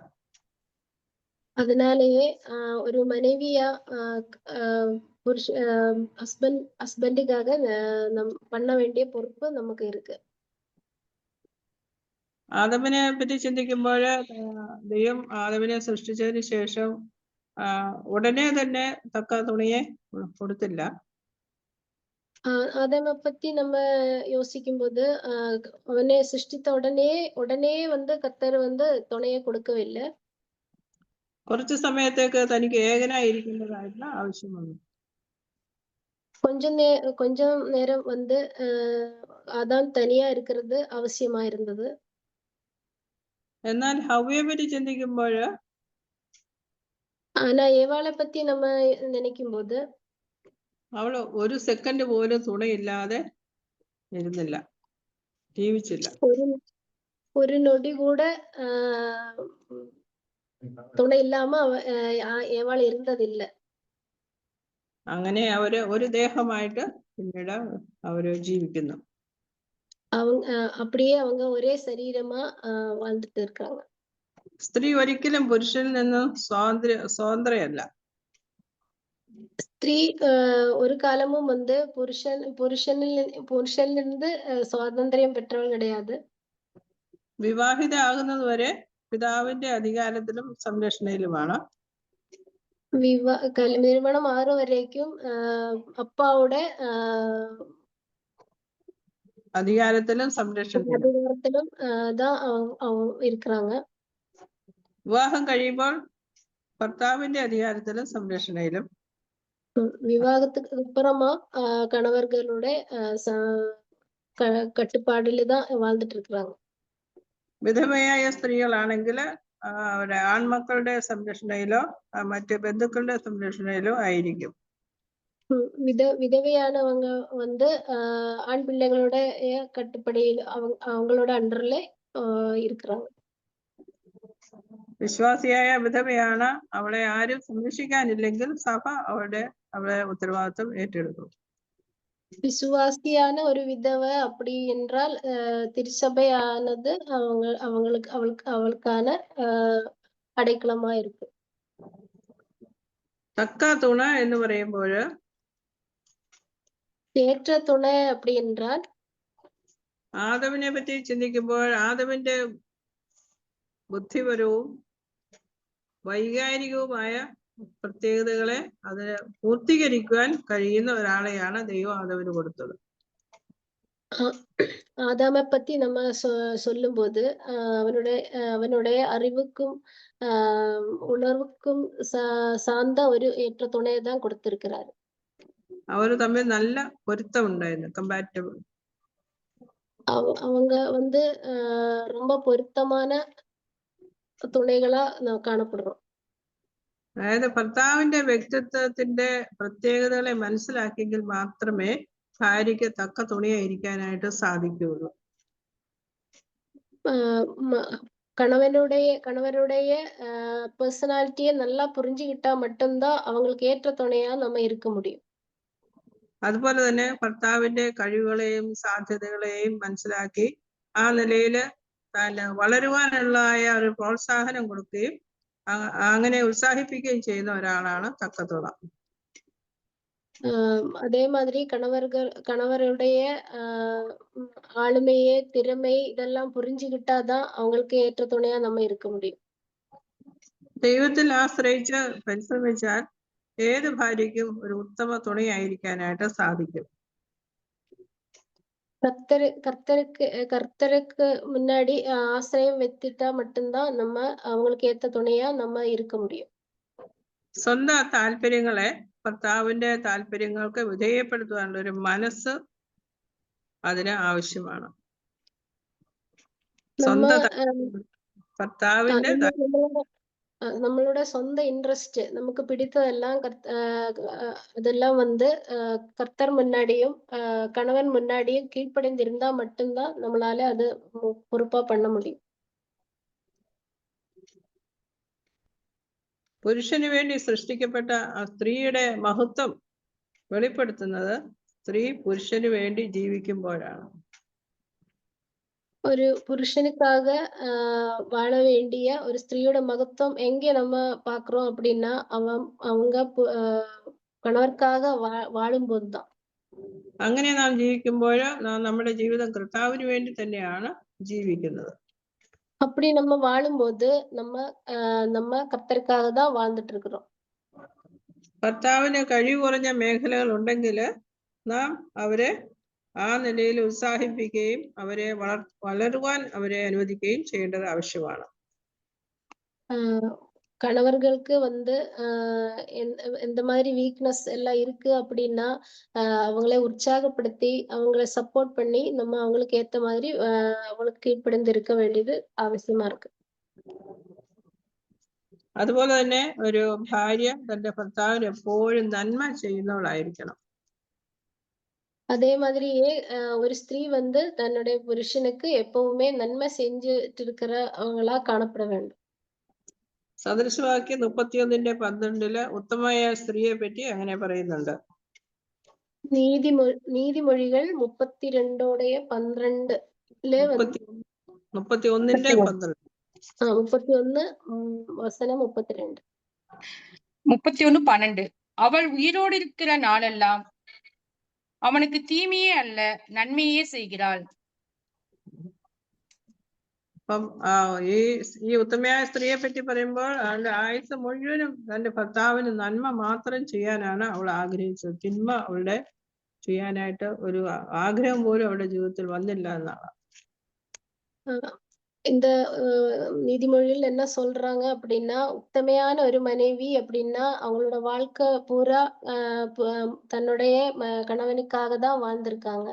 அதனாலேயே ஒரு மனைவியா ஹஸ்பண்டுக்காக பண்ண வேண்டிய பொறுப்பு நமக்கு இருக்கு. ആദമിനെ പറ്റി ചിന്തിക്കുമ്പോൾ ദൈവം ആദമിനെ സൃഷ്ടിച്ചതിന് ശേഷം ഉടനെ തന്നെ തക്ക തുണിയെ കൊടുത്തില്ല. ஆதாமை பத்தி நம்ம யோசிக்கும் போது அவனை சிருஷ்டித்த உடனே வந்து கர்த்தர் வந்து துணையை கொடுக்கவில்லை. കുറച്ച് സമയത്തേക്ക് തനിക്ക് ഏകനായിരിക്കേണ്ടതായിട്ടുള്ള ആവശ്യം വന്നു. கொஞ்சம் நேரம் வந்து ആദാം തനിയാ இருக்கிறது அவசியமா இருந்தது. എന്നാൽ ഹവ്വയെ പറ്റി ചിന്തിക്കുമ്പോൾ ஆனா ஏவாளை பத்தி நம்ம நினைக்கும் போது അവള് ഒരു സെക്കൻഡ് പോലും തുണയില്ലാതെ ഇരുന്നില്ല, ജീവിച്ചില്ല. ഒരു നൊടി കൂടെ തുണ ഇല്ലാമ ഏവാൾ ഇരുന്നതില്ല. അങ്ങനെ അവര് ഒരു ദേഹമായിട്ട് പിന്നീട് അവര് ജീവിക്കുന്നു. அப்படியே அவங்க ஒரே சரீரமா வாழ்ந்துட்டு இருக்காங்க. സ്ത്രീ ഒരിക്കലും പുരുഷനിൽ നിന്നും സ്വതന്ത്രയല്ല. സ്ത്രീ ഒരു കാലമും வந்து പുരുഷനിലിருந்து സ്വാതന്ത്ര്യം പെട്ടവൾ கிடையாது. വിവാഹിത ആകുന്നത് വരെ പിതാവിന്റെ അധികാരത്തിലും സംരക്ഷണയിലുമാണ്. திருமணம் ஆறு வரைக்கும் അപ്പാവുടെ അധികാരത്തിലും സംരക്ഷണത്തിലും இருக்கிறாங்க. വിവാഹം കഴിയുമ്പോൾ ഭർത്താവിന്റെ അധികാരത്തിലും സംരക്ഷണയിലും. വിവാഹத்துக்கு அப்புறமா கணவர்களுடைய കട്ടുപാടില് தான் வாழ்ந்துட்டு இருக்கிறாங்க. വിധവയായ സ്ത്രീകളാണെങ്കിൽ അവരുടെ ആൺമക്കളുടെ സംരക്ഷണയിലോ മറ്റ് ബന്ധുക്കളുടെ സംരക്ഷണയിലോ ആയിരിക്കും. விதவையானவங்க வந்து ஆண் பிள்ளைகளோட கட்டுப்படியில் அவங்களோட அண்டர்ல இருக்கிறாங்க. വിശ്വാസിയായ വിധവയാണ്, അവളെ ആരും സംരക്ഷിക്കാനില്ലെങ്കിൽ സഭ അവളെ ഉത്തരവാദിത്വം ഏറ്റെടുക്കും. விசுவாசியான ஒரு விதவை அப்படி என்றால் திருச்சபையானது அவளுக்கான அடைக்கலமா இருக்கு. തക്ക തുണ എന്ന് പറയുമ്പോൾ ஏற்ற துணை அப்படி என்றால் ആദമിനെ പറ്റി ചിന്തിക്കുമ്പോൾ ആദമിന്റെ ബുദ്ധിപരവും വൈകാരികവുമായ പ്രത്യേകതകളെ അതിന് പൂർത്തീകരിക്കുവാൻ കഴിയുന്ന ഒരാളെയാണ് ദൈവം ആദമിന് കൊടുത്തത്. ஆதாமை பத்தி நம்ம சொல்லும் போது அவனுடைய அறிவுக்கும் உணர்வுக்கும் சார்ந்த ஒரு ஏற்ற துணையை தான் கொடுத்திருக்கிறாரு. അവര് തമ്മിൽ നല്ല പൊരുത്തം ഉണ്ടായിരുന്നു, കമ്പാറ്റബിൾ. அவங்க வந்து ரொம்ப பொருத்தமான துணைகளா കാണപ്പെടുന്നു. അതായത് ഭർത്താവിന്റെ വ്യക്തിത്വത്തിന്റെ പ്രത്യേകതകളെ മനസ്സിലാക്കിയെങ്കിൽ മാത്രമേ ഭാര്യയ്ക്ക് തക്ക തുണിയായിരിക്കാനായിട്ട് സാധിക്കുകയുള്ളൂ. கணவருடைய பர்சனாலிட்டியை நல்லா புரிஞ்சுக்கிட்டா மட்டும்தான் அவங்களுக்கு ஏற்ற துணையா நம்ம இருக்க முடியும். അതുപോലെ തന്നെ ഭർത്താവിന്റെ കഴിവുകളെയും സാധ്യതകളെയും മനസ്സിലാക്കി ആ നിലയിൽ വളരുവാനുള്ള ഒരു പ്രോത്സാഹനം കൊടുക്കുകയും അങ്ങനെ ഉത്സാഹിപ്പിക്കുകയും ചെയ്യുന്ന ഒരാളാണ് തക്ക തുണ. அதே மாதிரி கணவருடைய ஆளுமையே திறமை இதெல்லாம் புரிஞ்சுக்கிட்டாதான் அவங்களுக்கு ஏற்ற துணையா நம்ம இருக்க முடியும். ദൈവത്തിൽ ആശ്രയിച്ച് പരിശ്രമിച്ചാൽ ഏത് ഭാര്യയ്ക്കും ഒരു ഉത്തമ തുണയായിരിക്കാനായിട്ട് സാധിക്കും. கர்த்தருக்கு முன்னாடி ஆசிரியம் வைத்துட்டா மட்டும்தான் நம்ம அவங்களுக்கு ஏத்த துணையா நம்ம இருக்க முடியும். സ്വന്തം താല്പര്യങ്ങളെ ഭർത്താവിന്റെ താല്പര്യങ്ങൾക്ക് വിധേയപ്പെടുത്തുവാനുള്ള ഒരു മനസ്സ് അതിന് ആവശ്യമാണ്. സ്വന്തം ഭർത്താവിന്റെ நம்மளோட சொந்த இன்ட்ரெஸ்ட் நமக்கு பிடித்ததெல்லாம் அதெல்லாம் வந்து கர்த்தர் முன்னாடியும் கணவன் முன்னாடியும் கீழ்ப்படிந்து இருந்தா மட்டும்தான் நம்மளால அது பொறுப்பா பண்ண முடியும். പുരുഷന് വേണ്ടി സൃഷ്ടിക്കപ്പെട്ട ആ സ്ത്രീയുടെ മഹത്വം വെളിപ്പെടുത്തുന്നത് സ്ത്രീ പുരുഷന് വേണ്ടി ജീവിക്കുമ്പോഴാണ്. ஒரு புருஷனுக்காக வாழ வேண்டிய ஒரு ஸ்திரீயோட மகத்துவம் எங்கே நம்ம பாக்குறோம் அப்படின்னா அவங்க கணவர்க்காக வாழும்போதுதான். അങ്ങനെ നാം ജീവിക്കുമ്പോൾ നമ്മുടെ ജീവിതം കർത്താവിന് വേണ്ടി തന്നെയാണ് ജീവിക്കുന്നത്. அப்படி நம்ம வாழும்போது நம்ம கர்த்தருக்காக தான் வாழ்ந்துட்டு இருக்கிறோம். കർത്താവിന് കഴിവ് കുറഞ്ഞ മേഖലകൾ ഉണ്ടെങ്കിൽ നാം അവരെ ആ നിലയിൽ ഉത്സാഹിപ്പിക്കുകയും അവരെ വളരുവാൻ അവരെ അനുവദിക്കുകയും ചെയ്യേണ്ടത് ആവശ്യമാണ്. கணவர்களுக்கு வந்து எந்த மாதிரி வீக்னஸ் எல்லாம் இருக்கு அப்படின்னா அவங்களை உற்சாகப்படுத்தி அவங்களை சப்போர்ட் பண்ணி நம்ம அவங்களுக்கு ஏத்த மாதிரி அவங்களுக்கு கீழ்ப்படிந்து இருக்க வேண்டியது அவசியமா இருக்கு. അതുപോലെ തന്നെ ഒരു ഭാര്യ തന്റെ ഭർത്താവിന് എപ്പോഴും നന്മ ചെയ്യുന്നവളായിരിക്കണം. அதே மாதிரியே ஒரு ஸ்திரீ வந்து தன்னுடைய புருஷனுக்கு எப்பவுமே நன்மை செஞ்சுட்டு இருக்கிறவங்களா காணப்பட வேண்டும். സദൃശവാക്യം 31:12 ഉത്തമമായ സ്ത്രീയെ പറ്റി അങ്ങനെ പറയുന്നുണ്ട്. നീതിമൊഴികൾ 32:12 31:12 31:32 31:12 அவள் உயிரோடு இருக்கிற நாளெல்லாம் அவனுக்கு தீமையே அல்ல നന്മയെ செய்கிறாள். അപ്പം ഈ ഉത്തമയായ സ്ത്രീയെ പറ്റി പറയുമ്പോൾ അവളുടെ ആയുസ് മുഴുവനും തന്റെ ഭർത്താവിന് നന്മ മാത്രം ചെയ്യാനാണ് അവൾ ആഗ്രഹിച്ചത്. തിന്മ അവളുടെ ചെയ്യാനായിട്ട് ഒരു ആഗ്രഹം പോലും അവളുടെ ജീവിതത്തിൽ വന്നില്ല എന്നാണ്. இந்த நீதிமொழியில் என்ன சொல்றாங்க அப்படின்னா உத்தமையான ஒரு மனைவி அப்படின்னா அவங்களோட வாழ்க்கை பூரா தன்னுடைய கணவனுக்காக தான் வாழ்ந்திருக்காங்க.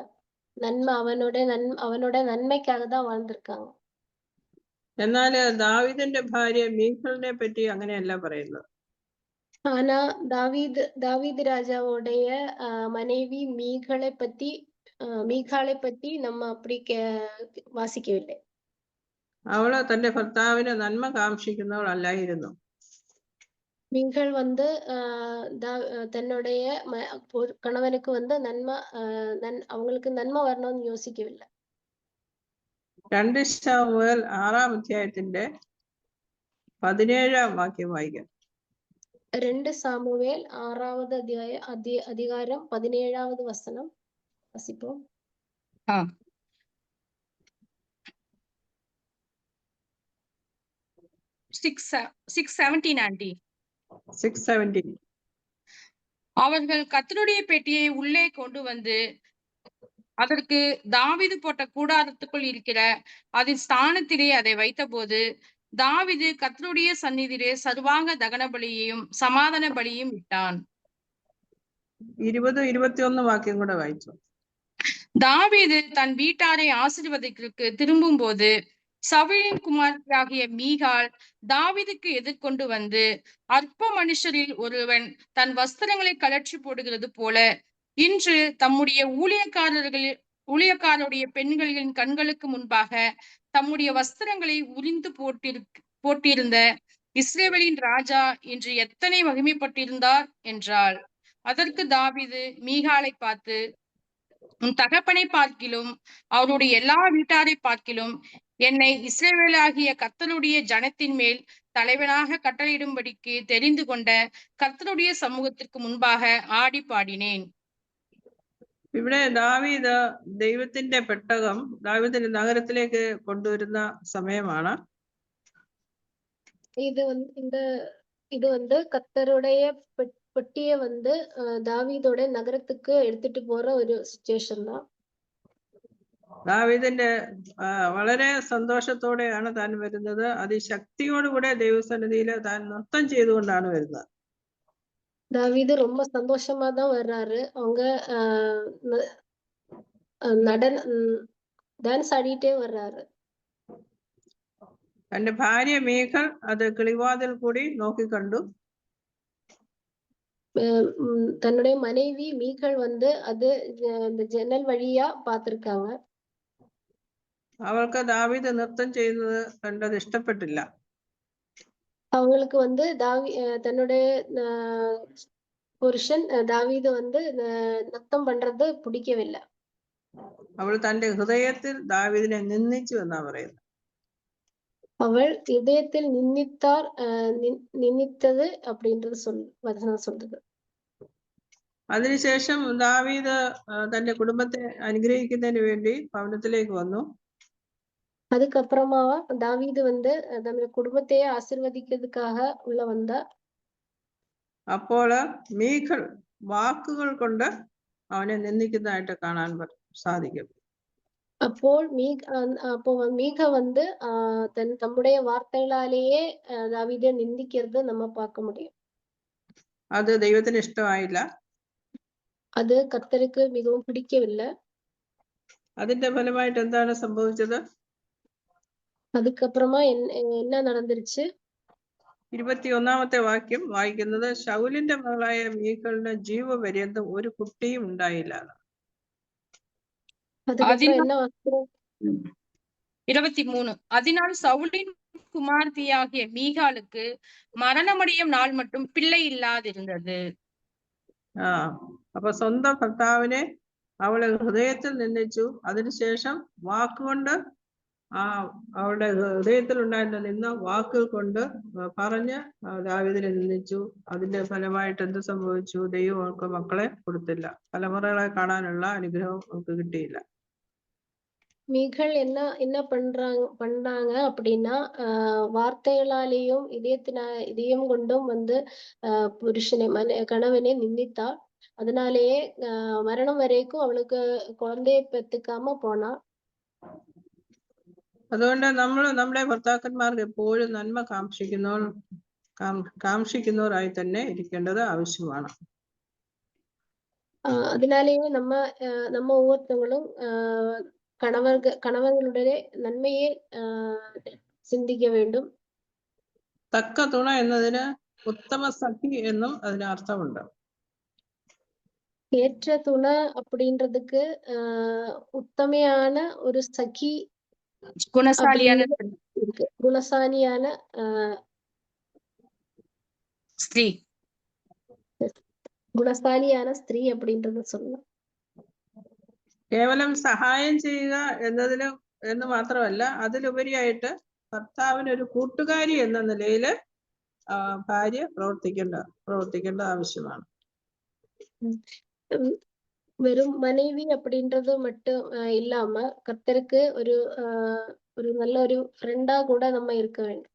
அவனோட நன்மைக்காக தான் வாழ்ந்திருக்காங்க. എന്നാൽ ദാവീദിന്റെ ഭാര്യ മീഖളിനെ പറ്റി അങ്ങനെയല്ല പറയുന്നത്. ஆனா தாவீது ராஜாவுடைய மனைவி மீகாளை பத்தி நம்ம அப்படி வாசிக்கவில்லை. അവള് തന്റെ ഭർത്താവിന് നന്മ കാക്ഷിക്കുന്നവളല്ലായിരുന്നു. மீகாள் வந்து தன்னுடைய கணவனுக்கு வந்து அவங்களுக்கு நன்மை வரணும்னு யோசிக்கவில்லை. 2 ശമൂവേൽ 6:17 വാക്യം. 2 சாமுவேல் 6வது அதிகாரம் 17வது வசனம் வாசிப்போம். 6:17 ஆண்டி. 6:17 அவர்கள் கர்த்தருடைய பெட்டியை உள்ளே கொண்டு வந்து அதற்கு தாவீது போட்ட கூடாரத்துக்குள் இருக்கிற அதன் ஸ்தானத்திலே அதை வைத்தபோது தாவீது கர்த்தருடைய சந்நிதியிலே சர்வாங்க தகன பலியையும் சமாதான பலியும் இட்டான். 20-21 വാക്യം കൂടെ വായിച്ചു. தாவீது தன் வீட்டாரை ஆசீர்வதிக்கு திரும்பும் போது சவுலின் குமாரத்தியாகிய மீகாள் தாவீதுக்கு எதிர்கொண்டு வந்து அற்ப மனுஷரில் ஒருவன் தன் வஸ்திரங்களை கழற்றி போடுகிறது போல இன்று தம்முடைய ஊழியக்காரருடைய பெண்களின் கண்களுக்கு முன்பாக தம்முடைய வஸ்திரங்களை உரிந்து போட்டிருந்த இஸ்ரவேலின் ராஜா இன்று எத்தனை மகிமைப்பட்டிருந்தார் என்றாள். அதற்கு தாவீது மீகாளை பார்த்து, உன் தகப்பனை பார்க்கிலும் அவருடைய எல்லா வீட்டாரை பார்க்கிலும் என்னை இஸ்ரவேலாகிய கர்த்தருடைய ஜனத்தின் மேல் தலைவனாக கட்டளையிடும்படிக்கு தெரிந்து கொண்ட கர்த்தருடைய சமூகத்திற்கு முன்பாக ஆடி பாடினேன். ഇവിടെ ദാവീദ് ദൈവത്തിന്റെ പെട്ടകം ദാവീദിന്റെ നഗരത്തിലേക്ക് കൊണ്ടുവരുന്ന സമയമാണ്. இது வந்து கர்த்தருடைய பெட்டியை வந்து தாவீதோட நகரத்துக்கு எடுத்துட்டு போற ஒரு സിറ്റുവേഷൻ தான். ദാവീദിന്റെ വളരെ സന്തോഷത്തോടെയാണ് താൻ വരുന്നത്. അതിശക്തിയോടുകൂടെ ദൈവസന്നിധിയിൽ താൻ നൃത്തം ചെയ്തുകൊണ്ടാണ് വരുന്നത്. தாவீது ரொம்ப சந்தோஷமா தான் வர்றாரு. அவங்க டான்ஸ் ஆடிட்டே வர்றாரு. തന്റെ ഭാര്യ മീഖൾ അത് കിളിവാതിൽ കൂടി നോക്കിക്കണ്ടു. தன்னுடைய மனைவி மீகல் வந்து அது இந்த ஜன்னல் வழியா பார்த்திருக்காங்க. അവൾക്ക് ദാവീദ് നൃത്തം ചെയ്യുന്നത് കണ്ടത് ഇഷ്ടപ്പെട്ടില്ല. அவங்களுக்கு வந்து தன்னுடைய புருஷன் தாவீது வந்து நൃത്തം பண்றது பிடிக்கவில்லை. അവൾ തന്റെ ഹൃദയത്തിൽ ദാവീദിനെ നിന്ദിച്ചു എന്നാ പറയുന്നത്. அவள் இதயத்தில் நிந்தித்தது அப்படின்றது வசனம் சொல்றது. അതിനുശേഷം ദാവീദ് തന്റെ കുടുംബത്തെ അനുഗ്രഹിക്കുന്നതിന് വേണ്ടി ഭവനത്തിലേക്ക് വന്നു. அதுக்கப்புறமா தாவீது வந்து தன்னுடைய குடும்பத்தையே ஆசீர்வதிக்கிறதுக்காக உள்ள வந்தார். അപ്പോൾ മീഖൾ വാക്കുകൾ കൊണ്ട് അവനെ നിന്ദിക്കുന്നതായിട്ട് കാണാൻ സാധിക്കും. അപ്പോൾ மீக வந்து தம்முடைய வார்த்தைகளாலேயே தாவீதை நிந்திக்கிறது நம்ம பார்க்க முடியும். അത് ദൈവത്തിന് ഇഷ്ടമായില്ല. அது கர்த்தருக்கு மிகவும் பிடிக்கவில்லை. അതിന്റെ ഫലമായിട്ട് എന്താണ് സംഭവിച്ചത്? அதுக்கப்புறமா என்ன நடந்துருச்சு? 21-ാമത്തെ വാക്യം വായിക്കുന്നത്, ശൗലിന്റെ മകളായ മീഖളിന് ജീവപര്യന്തം ഒരു കുട്ടിയും ഉണ്ടായില്ല. அதுக்கப்புறம் என்ன வாசிக்கிறோம்? 23. அதனால் சவுலின் குமார்த்தியாகிய மீகாலுக்கு மரணமடையும் நாள் மட்டும் பிள்ளை ഇല്ലാതിരുന്നത്. അപ്പൊ സ്വന്തം ഭർത്താവിനെ അവളെ ഹൃദയത്തിൽ നിന്ദിച്ചു. അതിനുശേഷം വാക്കുകൊണ്ട് അവളുടെ ഹൃദയത്തിൽ ഉണ്ടായിരുന്ന വാക്കുകൾ കൊണ്ട് പറഞ്ഞ് ദാവീദിനെ നിന്ദിച്ചു. അതിന്റെ ഫലമായിട്ട് എന്ത് സംഭവിച്ചു? ദൈവം അവൾക്ക് മക്കളെ കൊടുത്തില്ല. തലമുറകളെ കാണാനുള്ള അനുഗ്രഹം അവൾക്ക് കിട്ടിയില്ല. மீகல் என்ன பண்றாங்க அப்படின்னா வார்த்தைகளாலேயும் இதயம் கொண்டும் வந்து கணவனை நிந்தித்தாள். அதனாலேயே மரணம் வரைக்கும் அவளுக்கு குழந்தையை பெத்துக்காம போனா. അതുകൊണ്ട് നമ്മൾ നമ്മുടെ ഭർത്താക്കന്മാർക്ക് എപ്പോഴും നന്മ കാംക്ഷിക്കുന്നവരായി തന്നെ ഇരിക്കേണ്ടത് ആവശ്യമാണ്. അതിനാலேயே நம்ம ஒவ்வொருத்தவங்களும் കണവങ്ങളുടെ നന്മയെ ചിന്തിക്ക വേണ്ടും. തക്ക തുണ എന്നതിന് ഉത്തമ സഖി എന്നും അതിന് അർത്ഥമുണ്ട്. ஏற்ற துணை அப்படின்றதுக்கு உத்தமையான ஒரு சഖி, குணசாலியான ஸ்திரீ, குணசாலியான ஸ்திரீ அப்படின்றத சொல்லலாம். കേവലം സഹായം ചെയ്യുക എന്ന് മാത്രമല്ല, അതിലുപരിയായിട്ട് ഭർത്താവിന് ഒരു കൂട്ടുകാരി എന്ന നിലയിൽ ഭാര്യ പ്രവർത്തിക്കേണ്ട ആവശ്യമാണ്. வெறும் மனைவி அப்படின்றது மட்டும் இல்லாம கர்த்தருக்கு ஒரு நல்ல ஒரு ഫ്രണ്ടാ கூட நம்ம இருக்க வேண்டும்.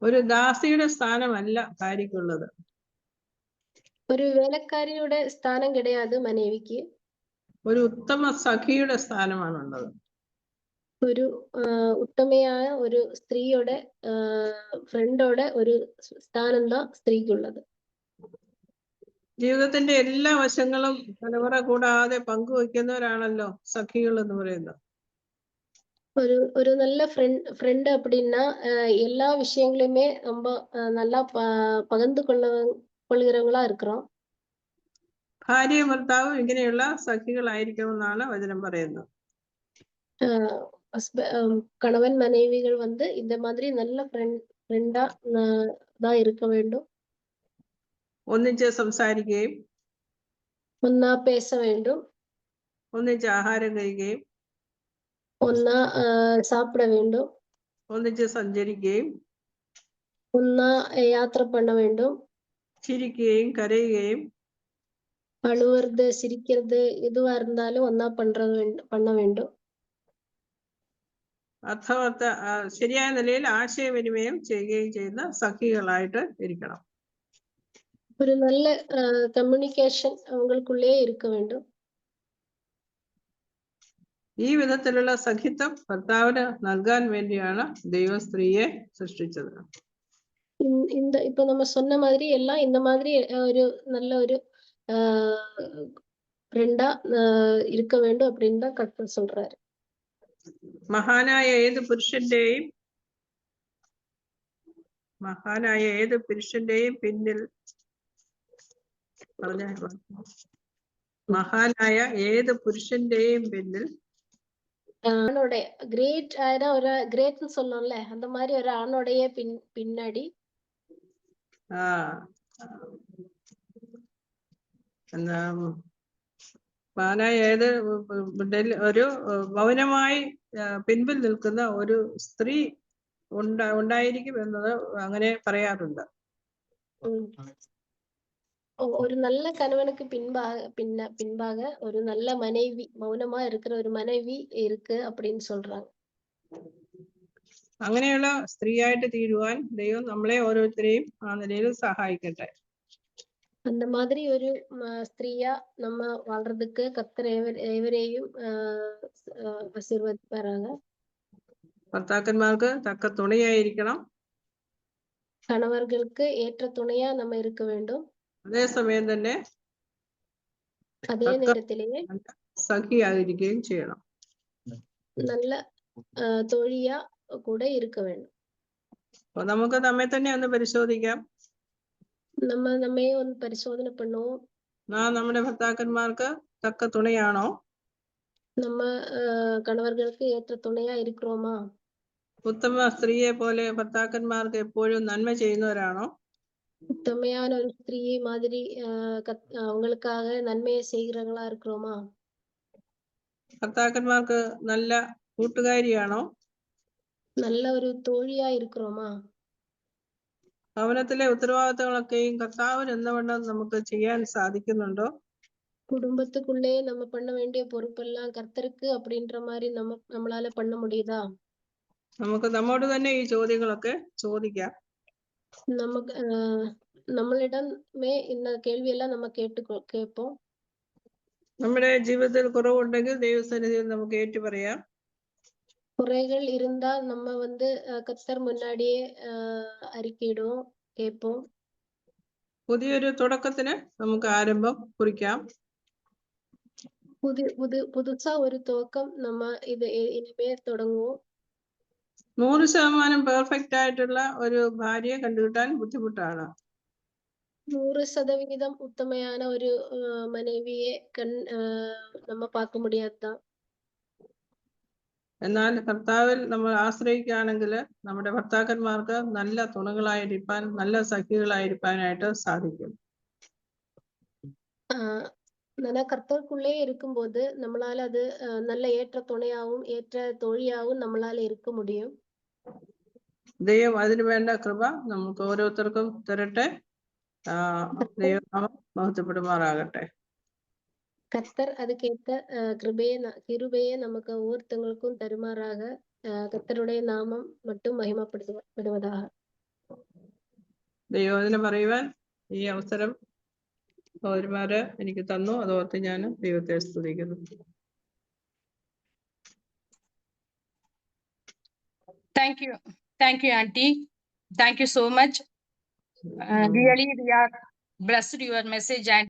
ഒരു ദാസിയുടെ സ്ഥാനമല്ല ഭാര്യയ്ക്കുള്ളത്. ഒരു വേലക്കാരിയുടെ സ്ഥാനം கிடையாது மனைவிக்கு. ഒരു ഉത്തമ സഖിയുടെ സ്ഥാനമാണുള്ളത്. ഒരു ഉത്തമയായ ഒരു സ്ത്രീയുടെ ഫ്രണ്ടോടെ ഒരു സ്ഥാനം தான் സ്ത്രീക്കുള്ളത്. ജീവിതത്തിന്റെ എല്ലാ വശങ്ങളും തലമുറ കൂടാതെ പങ്കുവയ്ക്കുന്നവരാണല്ലോ സഖികൾ എന്ന് പറയുന്നത്. ஒரு நல்ல ஃப்ரெண்ட் அப்படின்னா எல்லா விஷயங்களையுமே ரொம்ப நல்லா பகிர்ந்து கொள்கிறவங்களா இருக்கிறோம். ഭാര്യയും ഭർത്താവും ഇങ്ങനെയുള്ള സഖികളായിരിക്കുമെന്നാണ് വചനം പറയുന്നത്. கணவன் மனைவிகள் வந்து இந்த மாதிரி நல்ல ஃப்ரெண்டா தான் இருக்க வேண்டும். ഒന്നിച്ച് സംസാരിക്കുകയും ഒന്നാ பேச வேண்டும். ഒന്നിച്ച് ആഹാരം കഴിക്കുകയും ഒന്നാ சாப்பிட வேண்டும். ഒന്നിച്ച് സഞ്ചരിക്കുകയും ഒന്നാ യാത്ര பண்ண வேண்டும். ചിരിക്കുകയും കരയുകയും அழுவுறது சிரிக்கிறது எதுவா இருந்தாலும் ஒன்னா பண்ண வேண்டும். അർത്ഥവത്ത ശരിയായ നിലയിൽ ആശയവിനിമയം ചെയ്യുകയും ചെയ്യുന്ന സഖികളായിട്ട് ഇരിക്കണം. ഒരു നല്ല കമ്മ്യൂണിക്കേഷൻ അവങ്ങൾക്കുള്ളേ இருக்க வேண்டும். ഈ വിധത്തിലുള്ള സഖിത്വം ഭർത്താവിന് നൽകാൻ വേണ്ടിയാണ് ദൈവം സ്ത്രീയെ സൃഷ്ടിച്ചത്. இப்ப நம்ம சொன்ன மாதிரி எல்லாம் இந்த மாதிரி ஒரு நல்ல ஒரு ஃப்ரெண்டா இருக்க வேண்டும் அப்படின்னு தான் கர்த்தர் சொல்றாரு. മഹാനായ ഏത് പുരുഷന്റെയും മഹാനായ ഏത് പുരുഷന്റെയും പിന്നിൽ മഹാനായ ഏത് പുരുഷന്റെയും പിന്നിൽ ஆணோட கிரேட் ஆனா ஒரு கிரேட்னு சொல்லணும்ல, அந்த மாதிரி ஒரு ஆணோடைய பின்னாடி എന്താ മഹാനായ ഏത് ഒരു മൗനമായി പിൻപിൽ നിൽക്കുന്ന ഒരു സ്ത്രീ ഉണ്ടായിരിക്കും എന്നത് അങ്ങനെ പറയാറുണ്ട്. ஒரு நல்ல கணவனுக்கு பின்பாக ஒரு நல்ல மனைவி, மௌனமா இருக்கிற ஒரு மனைவி இருக்கு அப்படின்னு சொல்றாங்க. അങ്ങനെയുള്ള സ്ത്രീയായിട്ട് തീരുവാൻ ദൈവം നമ്മളെ ഓരോരുത്തരെയും ആ നിലയിൽ സഹായിക്കട്ടെ. அந்த மாதிரி ஒரு ஸ்திரீயா நம்ம வாழ்றதுக்கு கர்த்தர் ഏവരെയും ആശീർവദിപ്പാറാங்க. ഭർത്താക്കന്മാർക്ക് തക്ക തുണയായിരിക്കണം. கணவர்களுக்கு ஏற்ற துணையா நம்ம இருக்க வேண்டும். അതേസമയം തന്നെ അതേ നേരത്തിലെ സഖിയായിരിക്കുകയും ചെയ്യണം. നല്ല തോഴിയാ കൂടെ இருக்க வேண்டும். അപ്പൊ നമുക്ക് നമ്മെ തന്നെ ഒന്ന് പരിശോധിക്കാം. നമ്മെ ഒന്ന് പരിശോധന பண்ணுவோம். നമ്മുടെ ഭർത്താക്കന്മാർക്ക് തക്ക തുണയാണോ? നമ്മ കണവർക്ക് ഏற்ற തുണയാ இருக்கிறோமா? ഉത്തമ സ്ത്രീയെ പോലെ ഭർത്താക്കന്മാർക്ക് എപ്പോഴും നന്മ ചെയ്യുന്നവരാണോ? உத்தமையான ஒரு ஸ்திரீ மாதிரி அவங்களுக்காக நன்மையை செய்கிறவங்களா இருக்கிறோமா? ഭർത്താക്കന്മാർക്ക് നല്ല കൂട്ടുകാരിയാണോ? நல்ல ഒരു തോഴിയാ இருக்கிறோமா? ഭവനത്തിലെ ഉത്തരവാദിത്തങ്ങളൊക്കെയും കർത്താവിന് എന്നവണ്ണം നമുക്ക് ചെയ്യാൻ സാധിക്കുന്നുണ്ടോ? குடும்பத்துக்குள்ளே நம்ம பண்ண வேண்டிய பொறுப்பெல்லாம் கர்த்தருக்கு அப்படின்ற மாதிரி நம்மளால பண்ண முடியுதா? നമുക്ക് നമ്മോട് തന്നെ ഈ ചോദ്യങ്ങളൊക്കെ ചോദിക്കാം. நமக்கு നമ്മളിടമേ இந்த കേൾവിയെല്ലാം நம்ம കേൾப்போம். നമ്മുടെ ജീവിതത്തിൽ കുറവുണ്ടെങ്കിൽ ദൈവസന്നിധിയിൽ നമുക്ക് ഏറ്റു പറയാം. குறைகள் இருந்தால் நம்ம கர்த்தர் முன்னாடியே அறிக்கையிடுவோம், கேட்போம். പുതിയൊരു തുടക്കത്തിന് നമുക്ക് ആരംഭം കുറിക്കാം. புதுசா ஒரு துவக்கம் நம்ம ഇത് ഇനിമേ തുടങ്ങുவோം. 100% പെർഫെക്റ്റ് ആയിട്ടുള്ള ഒരു ഭാര്യയെ കണ്ടുകിട്ടാൻ ബുദ്ധിമുട്ടാണ്. 100% ഉത്തമയാന ഒരു മனைவிയെ നമ്മ பார்க்க முடியாதுதான். എന്നാൽ കർത്താവിൽ നമ്മൾ ആശ്രയിക്കുകയാണെങ്കിൽ നമ്മുടെ ഭർത്താക്കന്മാർക്ക് നല്ല തുണകളായിരിക്കാൻ, നല്ല സഖികളായിരിക്കാനായിട്ട് സാധിക്കും. கர்த்தருக்குள்ளே இருக்கும்போது நம்மளால அது நல்ல ஏற்ற துணையாவும் ஏற்ற தோழியாவும் நம்மளால இருக்க முடியும். ദൈവം അതിനു വേണ്ട കൃപ നമുക്ക് ഓരോരുത്തർക്കും തരട്ടെ. ദൈവനാമം മഹത്വപ്പെടുമാറാകട്ടെ. கர்த்தர் அதுக்கேற்ற கிருபையை நமக்கு ஒவ்வொருத்தங்களுக்கும் தருமாறாக. கர்த்தருடைய நாமம் மட்டும் மகிமைப்படுவதாக. ദൈവവചനം പറയുവാൻ ഈ അവസരം സഹോദരിമാര് എനിക്ക് തന്നു. അതോർത്ത് ഞാൻ ദൈവത്തെ സ്തുതിക്കുന്നു. Thank you, Auntie. Thank you so much. Really, we are blessed your message, and